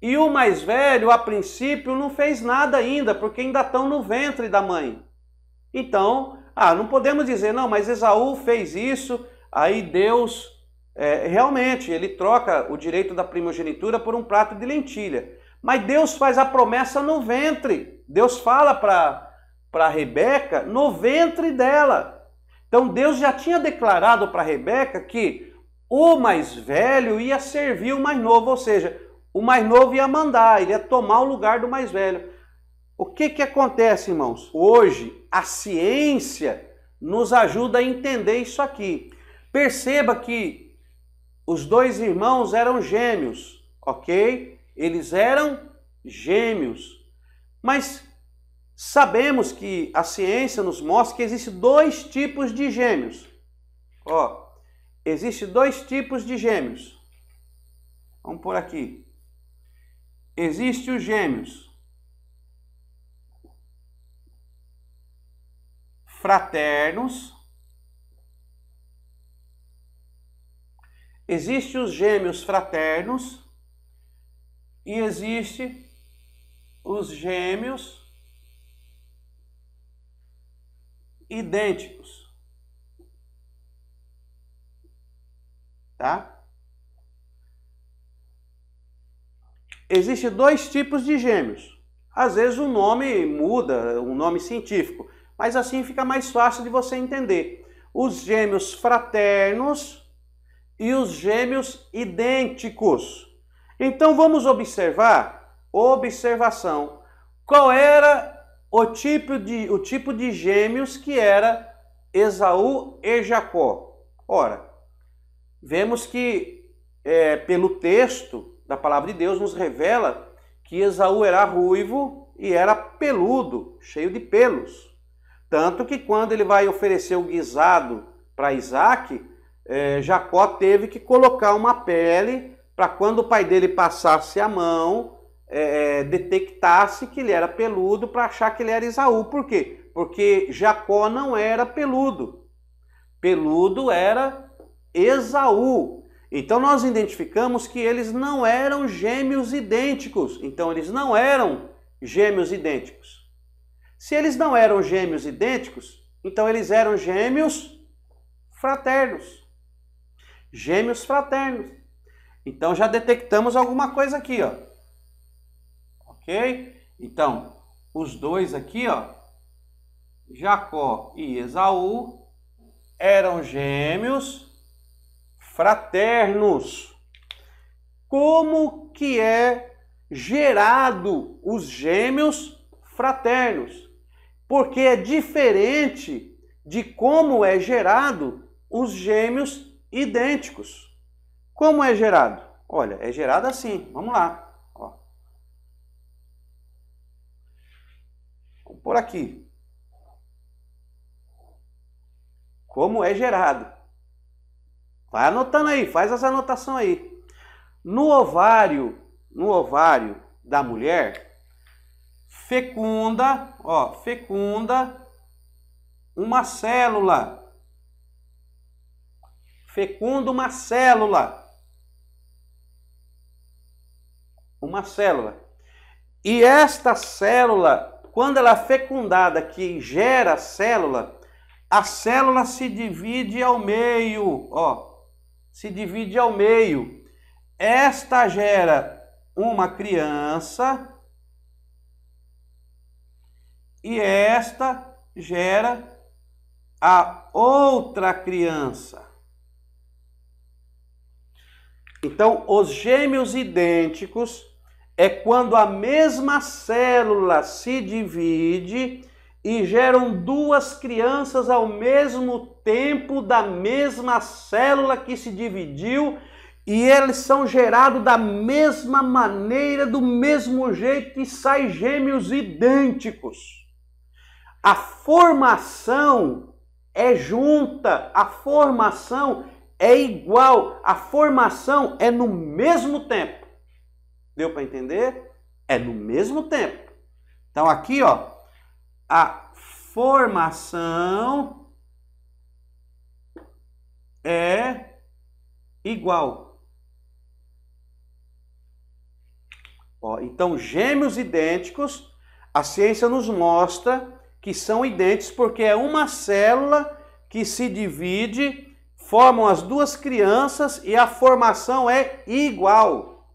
E o mais velho, a princípio, não fez nada ainda, porque ainda estão no ventre da mãe. Então, não podemos dizer, não, mas Esaú fez isso, aí Deus, realmente, ele troca o direito da primogenitura por um prato de lentilha. Mas Deus faz a promessa no ventre. Deus fala para Rebeca no ventre dela. Então, Deus já tinha declarado para Rebeca que o mais velho ia servir o mais novo, ou seja, o mais novo ia mandar, ele ia tomar o lugar do mais velho. O que acontece, irmãos? Hoje, a ciência nos ajuda a entender isso aqui. Perceba que os dois irmãos eram gêmeos, ok? Eles eram gêmeos. Mas sabemos que a ciência nos mostra que existem dois tipos de gêmeos. Ó, existem dois tipos de gêmeos. Vamos por aqui. Existem os gêmeos fraternos. Existem os gêmeos fraternos e existem os gêmeos idênticos. Tá? Existem dois tipos de gêmeos. Às vezes o nome muda, o nome científico, mas assim fica mais fácil de você entender. Os gêmeos fraternos e os gêmeos idênticos. Então vamos observar, observação, qual era o tipo de gêmeos que era Esaú e Jacó. Ora, vemos que pelo texto da palavra de Deus nos revela que Esaú era ruivo e era peludo, cheio de pelos. Tanto que quando ele vai oferecer o guisado para Isaac, Jacó teve que colocar uma pele para quando o pai dele passasse a mão, detectasse que ele era peludo para achar que ele era Esaú. Por quê? Porque Jacó não era peludo. Peludo era Esaú. Então nós identificamos que eles não eram gêmeos idênticos. Então eles não eram gêmeos idênticos. Se eles não eram gêmeos idênticos, então eles eram gêmeos fraternos. Gêmeos fraternos. Então já detectamos alguma coisa aqui, ó. Ok? Então, os dois aqui, ó, Jacó e Esaú, eram gêmeos fraternos. Como que é gerado os gêmeos fraternos? Porque é diferente de como é gerado os gêmeos idênticos. Como é gerado? Olha, é gerado assim. Vamos lá. Ó. Vamos por aqui. Como é gerado? Vai anotando aí, faz essa anotação aí. No ovário da mulher, fecunda uma célula. Fecunda uma célula. Uma célula. E esta célula, quando ela é fecundada, que gera a célula se divide ao meio, ó. Se divide ao meio. Esta gera uma criança e esta gera a outra criança. Então, os gêmeos idênticos é quando a mesma célula se divide e geram duas crianças ao mesmo tempo da mesma célula que se dividiu, e eles são gerados da mesma maneira, do mesmo jeito, e saem gêmeos idênticos. A formação é junta, a formação é igual, a formação é no mesmo tempo. Deu para entender? É no mesmo tempo. Então aqui, ó, a formação é igual. Ó, então, gêmeos idênticos, a ciência nos mostra que são idênticos porque é uma célula que se divide, formam as duas crianças e a formação é igual.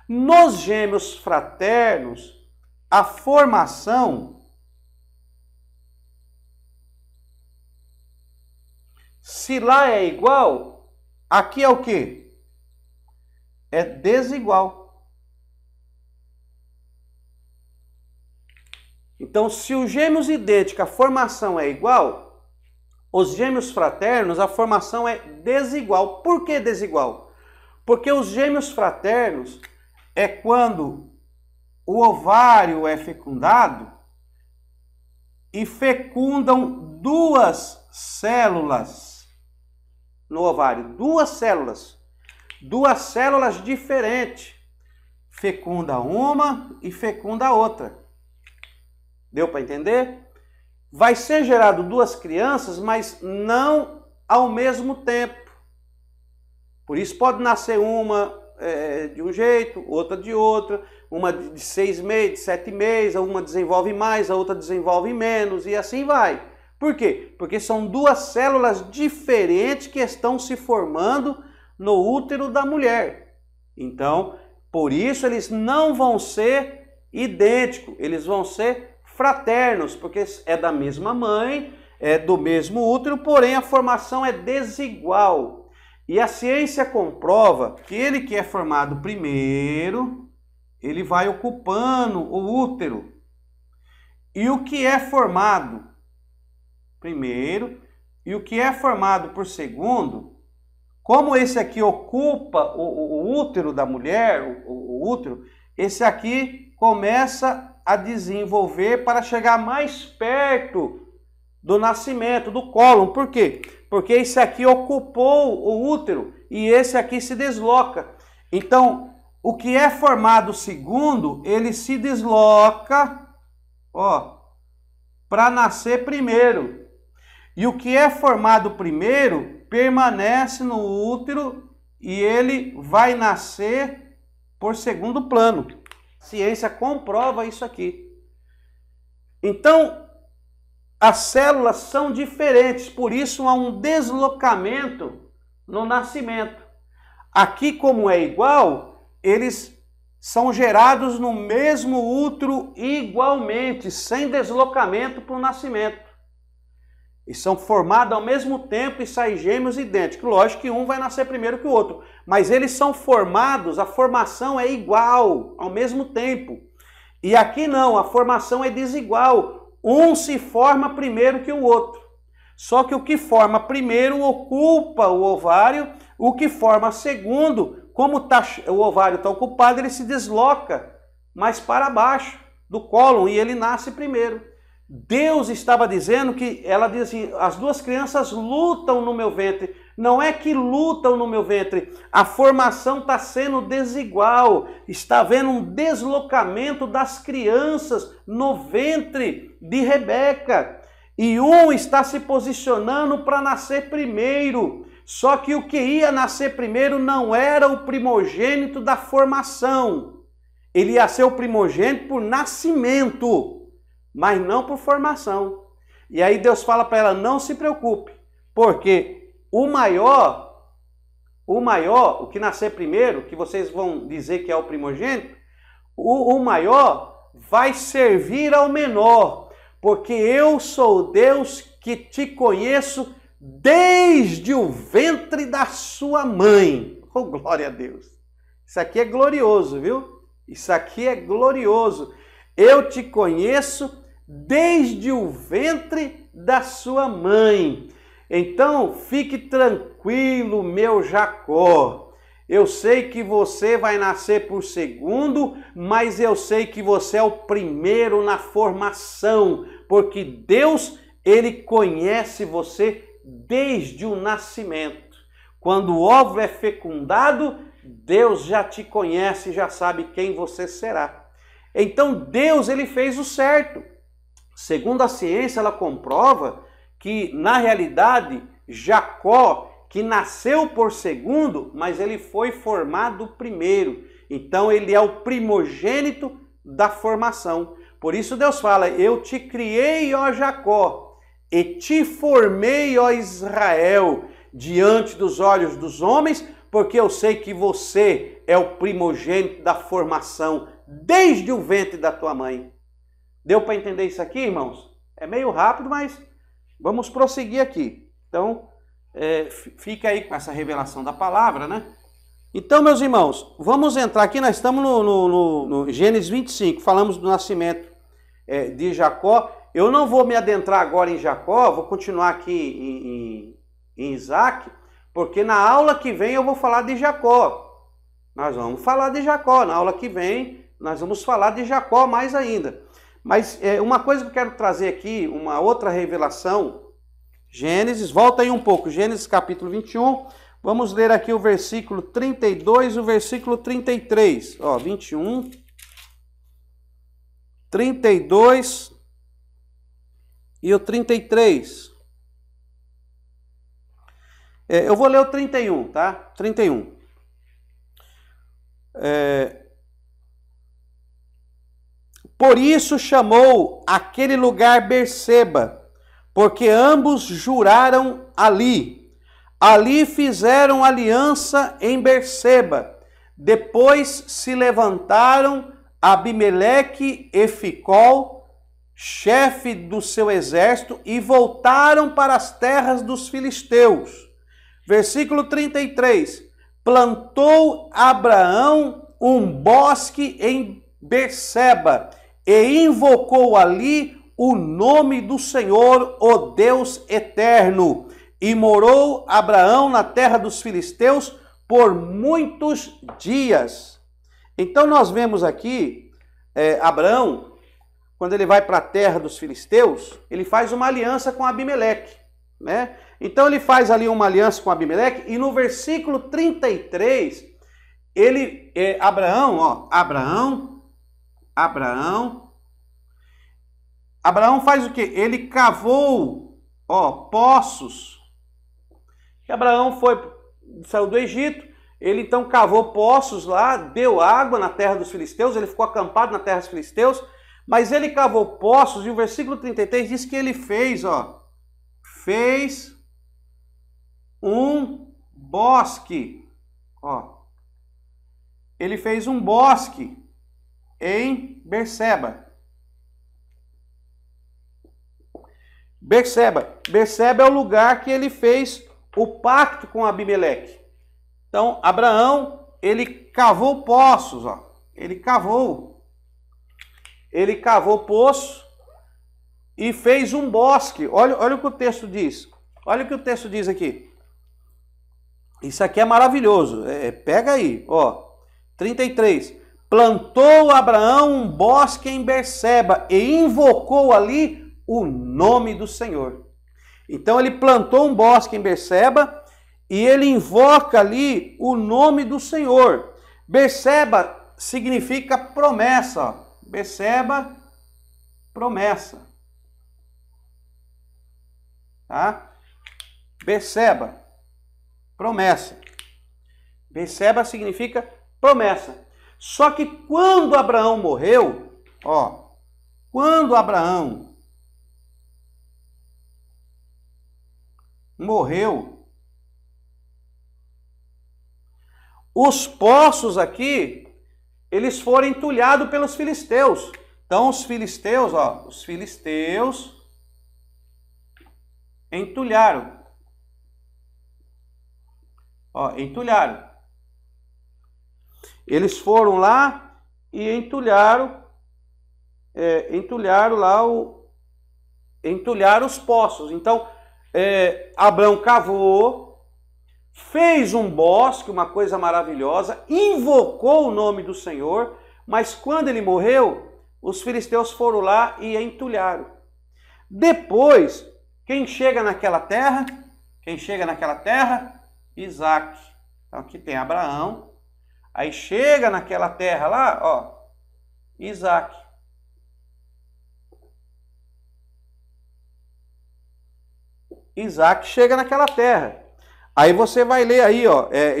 Nos gêmeos fraternos, a formação se lá é igual, aqui é o quê? É desigual. Então, se os gêmeos idênticos, a formação é igual, Os gêmeos fraternos, a formação é desigual. Por que desigual? Porque os gêmeos fraternos é quando o ovário é fecundado e fecundam duas células no ovário. Duas células diferentes. Fecunda uma e fecunda a outra. Deu para entender? Vai ser gerado duas crianças, mas não ao mesmo tempo. Por isso pode nascer uma de um jeito, outra de outro, uma de 6 meses, de 7 meses, uma desenvolve mais, a outra desenvolve menos, e assim vai. Por quê? Porque são duas células diferentes que estão se formando no útero da mulher. Então, por isso eles não vão ser idênticos, eles vão ser fraternos, porque é da mesma mãe, é do mesmo útero, porém a formação é desigual. E a ciência comprova que ele que é formado primeiro, ele vai ocupando o útero. E o que é formado primeiro e o que é formado por segundo, como esse aqui ocupa o útero da mulher, o útero, esse aqui começa a desenvolver para chegar mais perto do nascimento, do cólon. Por quê? Porque esse aqui ocupou o útero e esse aqui se desloca. Então, o que é formado segundo, ele se desloca, ó, para nascer primeiro. E o que é formado primeiro permanece no útero e ele vai nascer por segundo plano. A ciência comprova isso aqui. Então, as células são diferentes, por isso há um deslocamento no nascimento. Aqui, como é igual, eles são gerados no mesmo útero igualmente, sem deslocamento para o nascimento. E são formados ao mesmo tempo e saem gêmeos idênticos. Lógico que um vai nascer primeiro que o outro, mas eles são formados, a formação é igual, ao mesmo tempo. E aqui não, a formação é desigual. Um se forma primeiro que o outro. Só que o que forma primeiro ocupa o ovário, o que forma segundo, como o ovário está ocupado, ele se desloca mais para baixo do cólon e ele nasce primeiro. Deus estava dizendo que, ela diz assim, as duas crianças lutam no meu ventre. Não é que lutam no meu ventre, a formação está sendo desigual, está havendo um deslocamento das crianças no ventre de Rebeca. E um está se posicionando para nascer primeiro. Só que o que ia nascer primeiro não era o primogênito da formação. Ele ia ser o primogênito por nascimento, mas não por formação. E aí Deus fala para ela, não se preocupe, porque o maior, o que nascer primeiro, que vocês vão dizer que é o primogênito, o maior vai servir ao menor, porque eu sou Deus que te conheço desde o ventre da sua mãe. Oh, glória a Deus! Isso aqui é glorioso, viu? Isso aqui é glorioso. Eu te conheço desde o ventre da sua mãe. Então, fique tranquilo, meu Jacó. Eu sei que você vai nascer por segundo, mas eu sei que você é o primeiro na formação, porque Deus, ele conhece você desde o nascimento. Quando o óvulo é fecundado, Deus já te conhece, já sabe quem você será. Então, Deus, ele fez o certo. Segundo a ciência, ela comprova que, na realidade, Jacó, que nasceu por segundo, mas ele foi formado primeiro. Então, ele é o primogênito da formação. Por isso Deus fala, eu te criei, ó Jacó, e te formei, ó Israel, diante dos olhos dos homens, porque eu sei que você é o primogênito da formação, desde o ventre da tua mãe. Deu para entender isso aqui, irmãos? É meio rápido, mas vamos prosseguir aqui. Então, fica aí com essa revelação da palavra, né? Então, meus irmãos, vamos entrar aqui, nós estamos no Gênesis 25, falamos do nascimento de Jacó, eu não vou me adentrar agora em Jacó, vou continuar aqui em Isaac, porque na aula que vem eu vou falar de Jacó. Nós vamos falar de Jacó, na aula que vem nós vamos falar de Jacó mais ainda. Mas uma coisa que eu quero trazer aqui, uma outra revelação, Gênesis, volta aí um pouco, Gênesis capítulo 21, vamos ler aqui o versículo 32 e o versículo 33. Ó, 21, 32 e o 33. Eu vou ler o 31, tá? 31. Por isso chamou aquele lugar Berseba, porque ambos juraram ali. Ali fizeram aliança em Berseba. Depois se levantaram Abimeleque e Ficol, chefe do seu exército, e voltaram para as terras dos filisteus. Versículo 33. Plantou Abraão um bosque em Berseba e invocou ali o nome do Senhor, o Deus eterno. E morou Abraão na terra dos filisteus por muitos dias. Então nós vemos aqui Abraão, quando ele vai para a terra dos filisteus, ele faz uma aliança com Abimeleque, né? Então ele faz ali uma aliança com Abimeleque e no versículo 33, Abraão faz o quê? Ele cavou, poços. Abraão saiu do Egito, ele então cavou poços lá, deu água na terra dos filisteus, ele ficou acampado na terra dos filisteus, mas ele cavou poços e o versículo 33 diz que ele fez um bosque, ele fez um bosque em Berseba. Berseba é o lugar que ele fez o pacto com Abimeleque. Então, Abraão, ele cavou poços, ele cavou poço e fez um bosque. Olha o que o texto diz. Olha o que o texto diz aqui. Isso aqui é maravilhoso. Pega aí, 33. Plantou Abraão um bosque em Berseba e invocou ali o nome do Senhor. Então ele plantou um bosque em Berseba e ele invoca ali o nome do Senhor. Berseba significa promessa. Berseba, promessa. Tá? Berseba, promessa. Berseba significa promessa. Só que quando Abraão morreu, quando Abraão morreu, os poços aqui, eles foram entulhados pelos filisteus. Então os filisteus entulharam. Entulharam. Eles foram lá e entulharam os poços. Então, Abraão cavou, fez um bosque, uma coisa maravilhosa, invocou o nome do Senhor, mas quando ele morreu, os filisteus foram lá e entulharam. Depois, quem chega naquela terra? Isaac. Então aqui tem Abraão, aí chega naquela terra lá, Isaac. Isaac chega naquela terra. Aí você vai ler aí,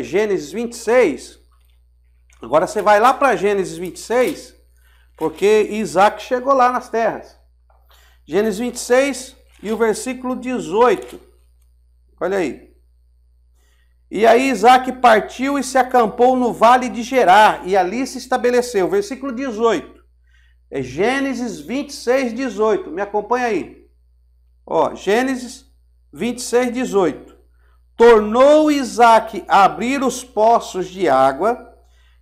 Gênesis 26. Agora você vai lá para Gênesis 26, porque Isaac chegou lá nas terras. Gênesis 26 e o versículo 18. Olha aí. E aí Isaac partiu e se acampou no vale de Gerar, e ali se estabeleceu. Versículo 18. É Gênesis 26, 18. Me acompanha aí. Gênesis 26, 18. Tornou Isaac a abrir os poços de água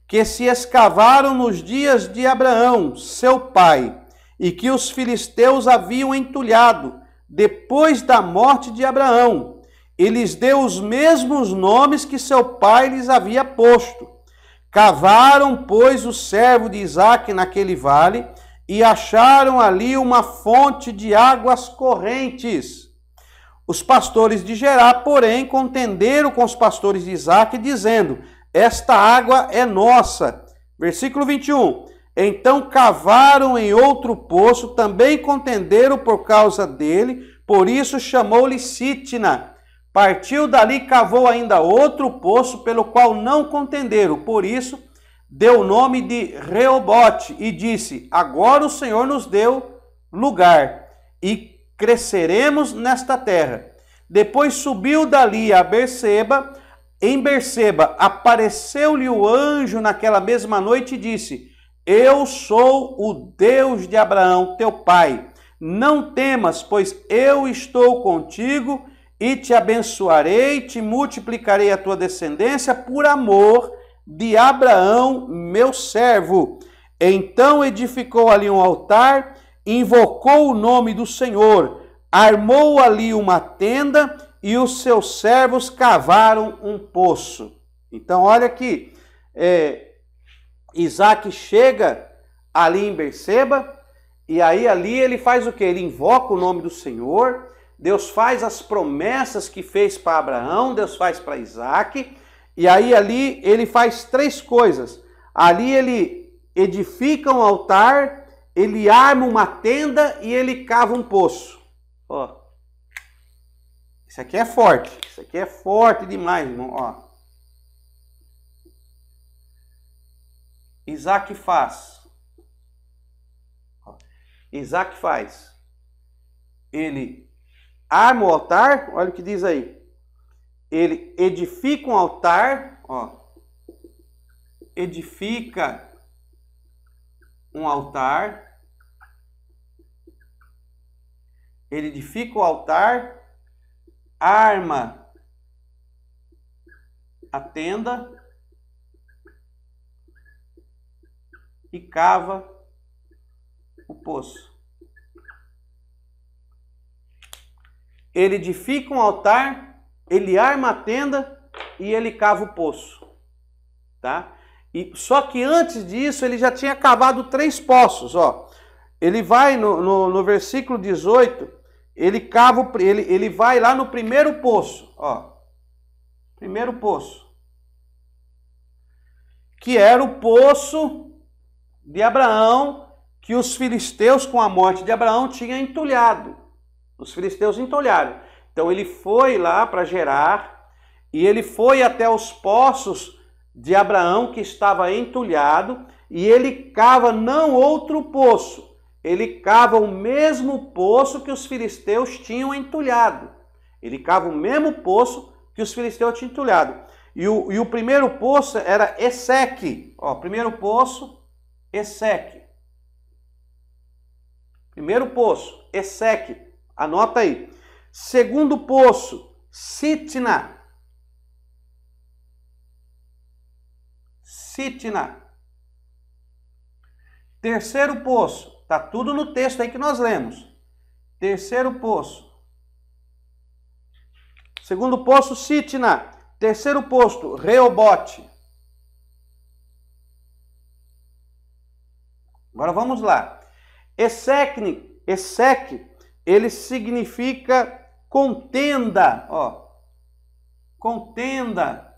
que se escavaram nos dias de Abraão, seu pai, e que os filisteus haviam entulhado depois da morte de Abraão. E lhes deu os mesmos nomes que seu pai lhes havia posto. Cavaram, pois, o servo de Isaque naquele vale e acharam ali uma fonte de águas correntes. Os pastores de Gerar, porém, contenderam com os pastores de Isaque, dizendo: esta água é nossa. Versículo 21. Então cavaram em outro poço, também contenderam por causa dele, por isso chamou-lhe Sitna. Partiu dali e cavou ainda outro poço, pelo qual não contenderam, por isso deu o nome de Reobote, e disse: agora o Senhor nos deu lugar, e cresceremos nesta terra. Depois subiu dali a Berseba. Em Berseba apareceu-lhe o anjo naquela mesma noite e disse: eu sou o Deus de Abraão, teu pai. Não temas, pois eu estou contigo e te abençoarei, te multiplicarei a tua descendência por amor de Abraão, meu servo. Então edificou ali um altar, invocou o nome do Senhor, armou ali uma tenda e os seus servos cavaram um poço. Então olha aqui, Isaque chega ali em Berseba, e aí ali ele faz o quê? Ele invoca o nome do Senhor, Deus faz as promessas que fez para Abraão, Deus faz para Isaque, e aí ali ele faz três coisas. Ali ele edifica um altar, ele arma uma tenda e ele cava um poço. Ó, isso aqui é forte demais, irmão. Ó. Isaque faz. Isaque faz. Ele arma o altar, olha o que diz aí. Ele edifica um altar, ó. Edifica um altar. Ele edifica o altar, arma a tenda e cava o poço. Ele edifica um altar, ele arma a tenda e ele cava o poço, tá? E só que antes disso ele já tinha cavado 3 poços, ó. Ele vai no versículo 18, ele vai lá no primeiro poço, ó. Primeiro poço, que era o poço de Abraão, que os filisteus, com a morte de Abraão, tinham entulhado. Os filisteus entulharam. Então ele foi lá para Gerar, e ele foi até os poços de Abraão, que estava entulhado, e ele cava não outro poço, ele cava o mesmo poço que os filisteus tinham entulhado. Ele cava o mesmo poço que os filisteus tinham entulhado. E o primeiro poço era Eseque. Ó, primeiro poço, Eseque. Primeiro poço, Eseque. Anota aí. Segundo poço, Sitna. Sitna. Terceiro poço, está tudo no texto aí que nós lemos. Terceiro poço. Segundo poço, Sitna. Terceiro poço, Reobote. Agora vamos lá. Eseque, ele significa contenda, ó. Contenda.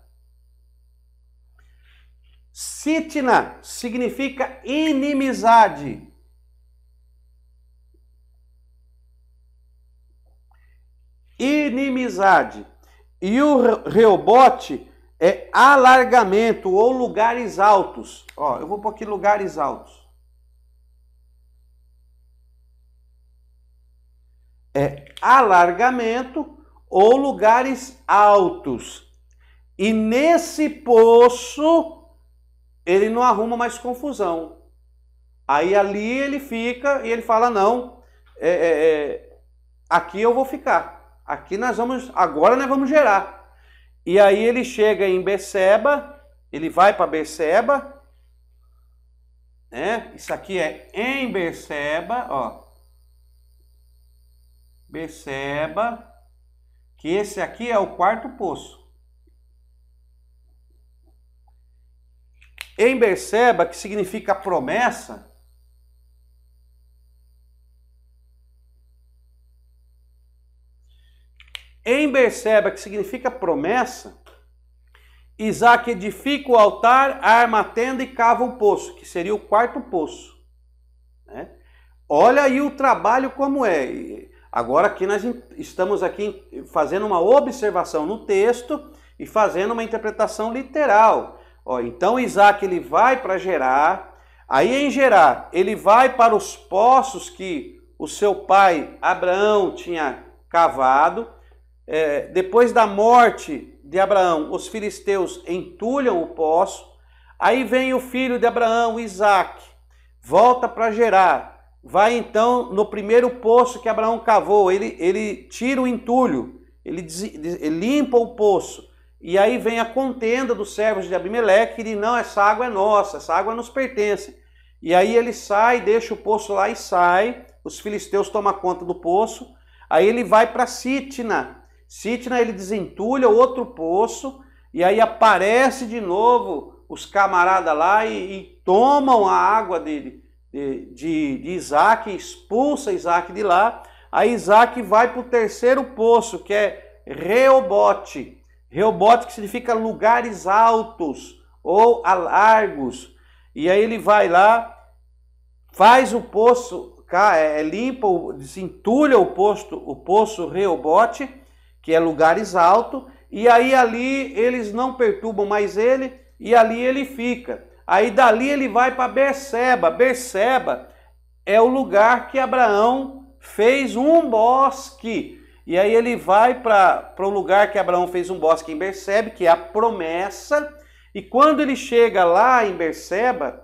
Sitna significa inimizade. Inimizade. E o Reobote é alargamento ou lugares altos. Ó, eu vou pôr aqui lugares altos. É alargamento ou lugares altos. E nesse poço ele não arruma mais confusão. Aí ali ele fica e ele fala: não, aqui eu vou ficar. Aqui agora nós vamos gerar. E aí ele chega em Berseba, ele vai para Berseba, né? Isso aqui é em Berseba, ó. Berseba, que esse aqui é o quarto poço. Em Berseba, que significa promessa, em Berseba, que significa promessa, Isaac edifica o altar, arma a tenda e cava o poço, que seria o quarto poço, né? Olha aí o trabalho como é. Agora aqui nós estamos aqui fazendo uma observação no texto e fazendo uma interpretação literal. Ó, então Isaac ele vai para Gerar, aí em Gerar ele vai para os poços que o seu pai Abraão tinha cavado. Depois da morte de Abraão, os filisteus entulham o poço. Aí vem o filho de Abraão, Isaac, volta para Gerar. Vai então no primeiro poço que Abraão cavou, ele tira o entulho, ele limpa o poço. E aí vem a contenda dos servos de Abimeleque, que diz, não, essa água é nossa, essa água nos pertence. E aí ele sai, deixa o poço lá e sai, os filisteus tomam conta do poço. Aí ele vai para Sitna. Sitna ele desentulha outro poço, e aí aparece de novo os camaradas lá e tomam a água de Isaac, expulsa Isaac de lá. Aí Isaac vai para o terceiro poço, que é Reobote. Reobote, que significa lugares altos ou largos. E aí ele vai lá, faz o poço, limpa, desentulha o poço Reobote, que é lugares altos, e aí ali eles não perturbam mais ele, e ali ele fica. Aí dali ele vai para Berseba. Berseba é o lugar que Abraão fez um bosque. E aí ele vai para o lugar que Abraão fez um bosque em Berseba, que é a promessa. E quando ele chega lá em Berseba,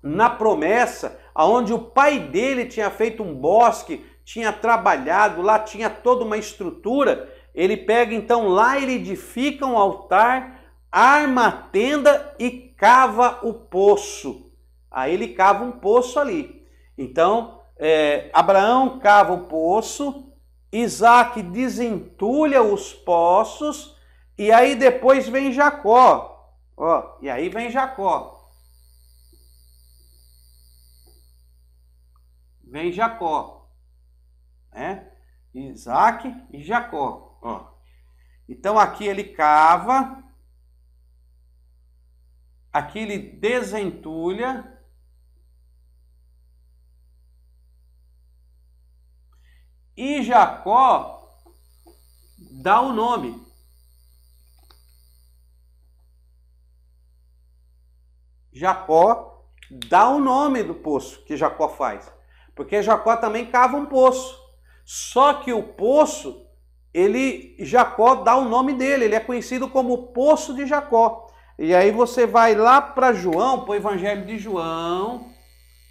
na promessa, onde o pai dele tinha feito um bosque, tinha trabalhado, lá tinha toda uma estrutura, ele pega então lá, ele edifica um altar, arma a tenda e cava o poço. Aí ele cava um poço ali. Então, Abraão cava o poço, Isaac desentulha os poços, e aí depois vem Jacó. Ó, e aí vem Jacó. Vem Jacó. Né? Isaac e Jacó. Ó. Então aqui ele cava, aqui ele desentulha, e Jacó dá o nome. Jacó dá o nome do poço que Jacó faz. Porque Jacó também cava um poço. Só que o poço, Jacó dá o nome dele, ele é conhecido como Poço de Jacó. E aí você vai lá para João, para o Evangelho de João,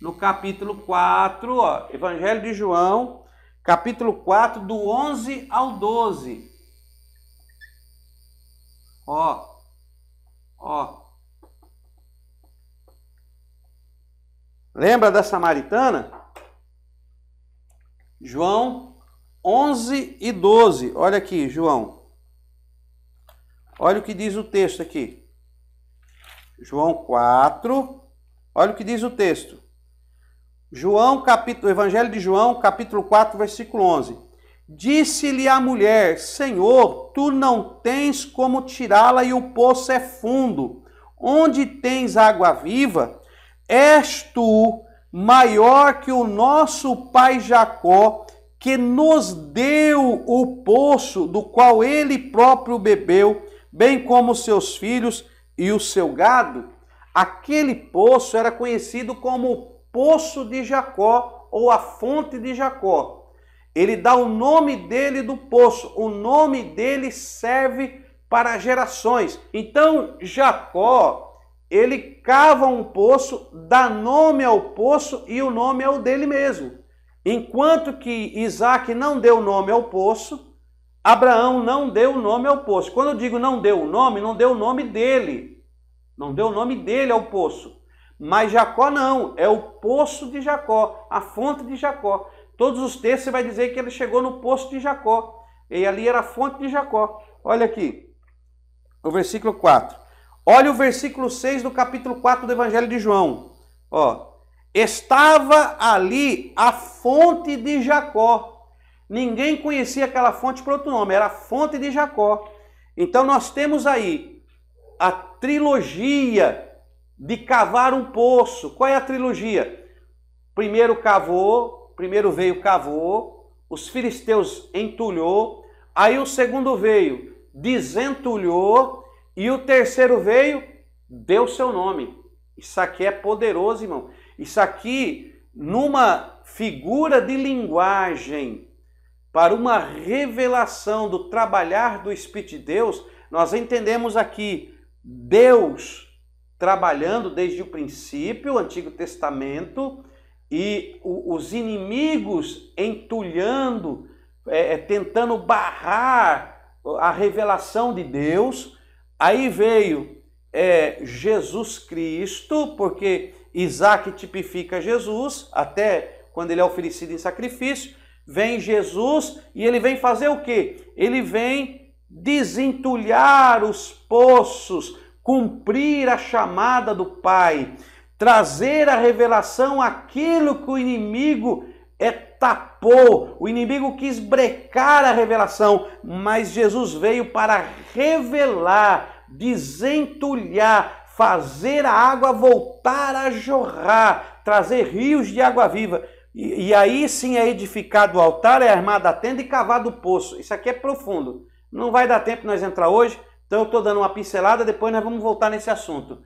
no capítulo 4, ó, Evangelho de João, capítulo 4, do 11 ao 12. Ó. Lembra da samaritana? João 11 e 12. Olha aqui, João. Olha o que diz o texto aqui. João 4. Olha o que diz o texto. Evangelho de João, capítulo 4, versículo 11. Disse-lhe a mulher, Senhor, tu não tens como tirá-la e o poço é fundo. Onde tens água viva? És tu maior que o nosso pai Jacó, que nos deu o poço do qual ele próprio bebeu, bem como seus filhos e o seu gado. Aquele poço era conhecido como o Poço de Jacó ou a Fonte de Jacó. Ele dá o nome dele do poço, o nome dele serve para gerações. Então Jacó, ele cava um poço, dá nome ao poço e o nome é o dele mesmo. Enquanto que Isaac não deu nome ao poço, Abraão não deu nome ao poço. Quando eu digo não deu o nome, não deu o nome dele. Não deu o nome dele ao poço. Mas Jacó não, é o poço de Jacó, a fonte de Jacó. Todos os textos você vai dizer que ele chegou no poço de Jacó. E ali era a fonte de Jacó. Olha aqui, o versículo 4. Olha o versículo 6 do capítulo 4 do Evangelho de João. Ó, estava ali a fonte de Jacó. Ninguém conhecia aquela fonte por outro nome, era a fonte de Jacó. Então nós temos aí a trilogia de cavar um poço. Qual é a trilogia? Primeiro cavou, primeiro veio, cavou, os filisteus entulhou, aí o segundo veio, desentulhou, e o terceiro veio, deu seu nome. Isso aqui é poderoso, irmão. Isso aqui, numa figura de linguagem, para uma revelação do trabalhar do Espírito de Deus, nós entendemos aqui Deus trabalhando desde o princípio, o Antigo Testamento, e os inimigos entulhando, tentando barrar a revelação de Deus. Aí veio Jesus Cristo, porque Isaac tipifica Jesus, até quando ele é oferecido em sacrifício. Vem Jesus e ele vem fazer o quê? Ele vem desentulhar os poços, cumprir a chamada do Pai, trazer a revelação aquilo que o inimigo tapou. O inimigo quis brecar a revelação, mas Jesus veio para revelar, desentulhar, fazer a água voltar a jorrar, trazer rios de água viva. E aí sim é edificado o altar, é armada a tenda e cavado o poço. Isso aqui é profundo. Não vai dar tempo de nós entrar hoje, então eu estou dando uma pincelada, depois nós vamos voltar nesse assunto.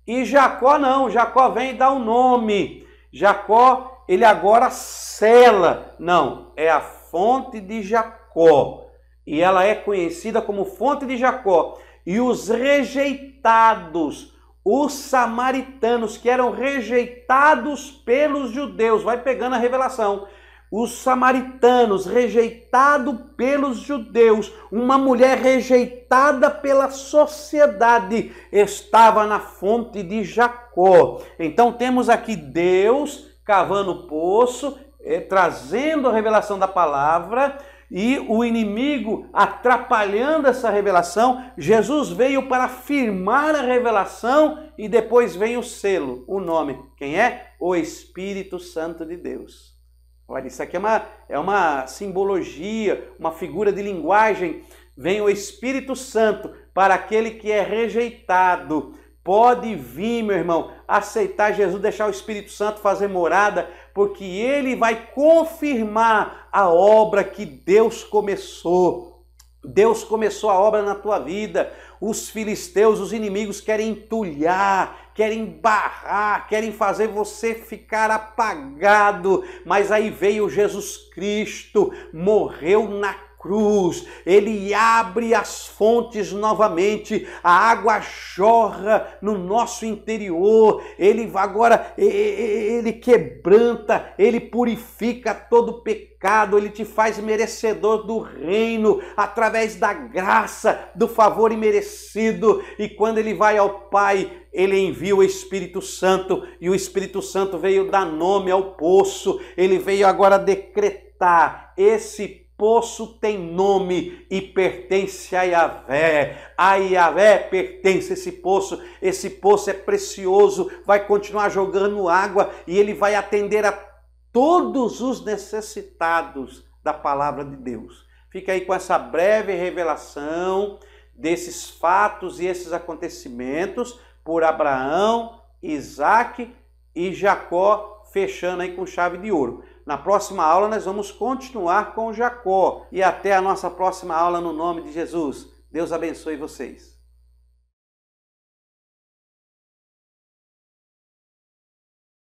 E Jacó não, Jacó vem e dá um nome. Jacó, ele agora sela. Não, é a fonte de Jacó. E ela é conhecida como fonte de Jacó. E os rejeitados, os samaritanos, que eram rejeitados pelos judeus, vai pegando a revelação. Os samaritanos, rejeitados pelos judeus, uma mulher rejeitada pela sociedade, estava na fonte de Jacó. Então temos aqui Deus cavando o poço, trazendo a revelação da palavra, e o inimigo atrapalhando essa revelação. Jesus veio para firmar a revelação e depois vem o selo, o nome. Quem é? O Espírito Santo de Deus. Olha, isso aqui é uma simbologia, uma figura de linguagem. Vem o Espírito Santo para aquele que é rejeitado. Pode vir, meu irmão, aceitar Jesus, deixar o Espírito Santo fazer morada, porque ele vai confirmar a obra que Deus começou. Deus começou a obra na tua vida. Os filisteus, os inimigos querem entulhar, querem barrar, querem fazer você ficar apagado. Mas aí veio Jesus Cristo, morreu na cruz, ele abre as fontes novamente, a água jorra no nosso interior, ele agora, ele quebranta, ele purifica todo pecado, ele te faz merecedor do reino, através da graça, do favor imerecido. E quando ele vai ao Pai, ele envia o Espírito Santo, e o Espírito Santo veio dar nome ao poço. Ele veio agora decretar: esse poço tem nome e pertence a Yahvé. A Yahvé pertence esse poço é precioso, vai continuar jogando água e ele vai atender a todos os necessitados da palavra de Deus. Fica aí com essa breve revelação desses fatos e esses acontecimentos por Abraão, Isaac e Jacó, fechando aí com chave de ouro. Na próxima aula nós vamos continuar com Jacó. E até a nossa próxima aula no nome de Jesus. Deus abençoe vocês.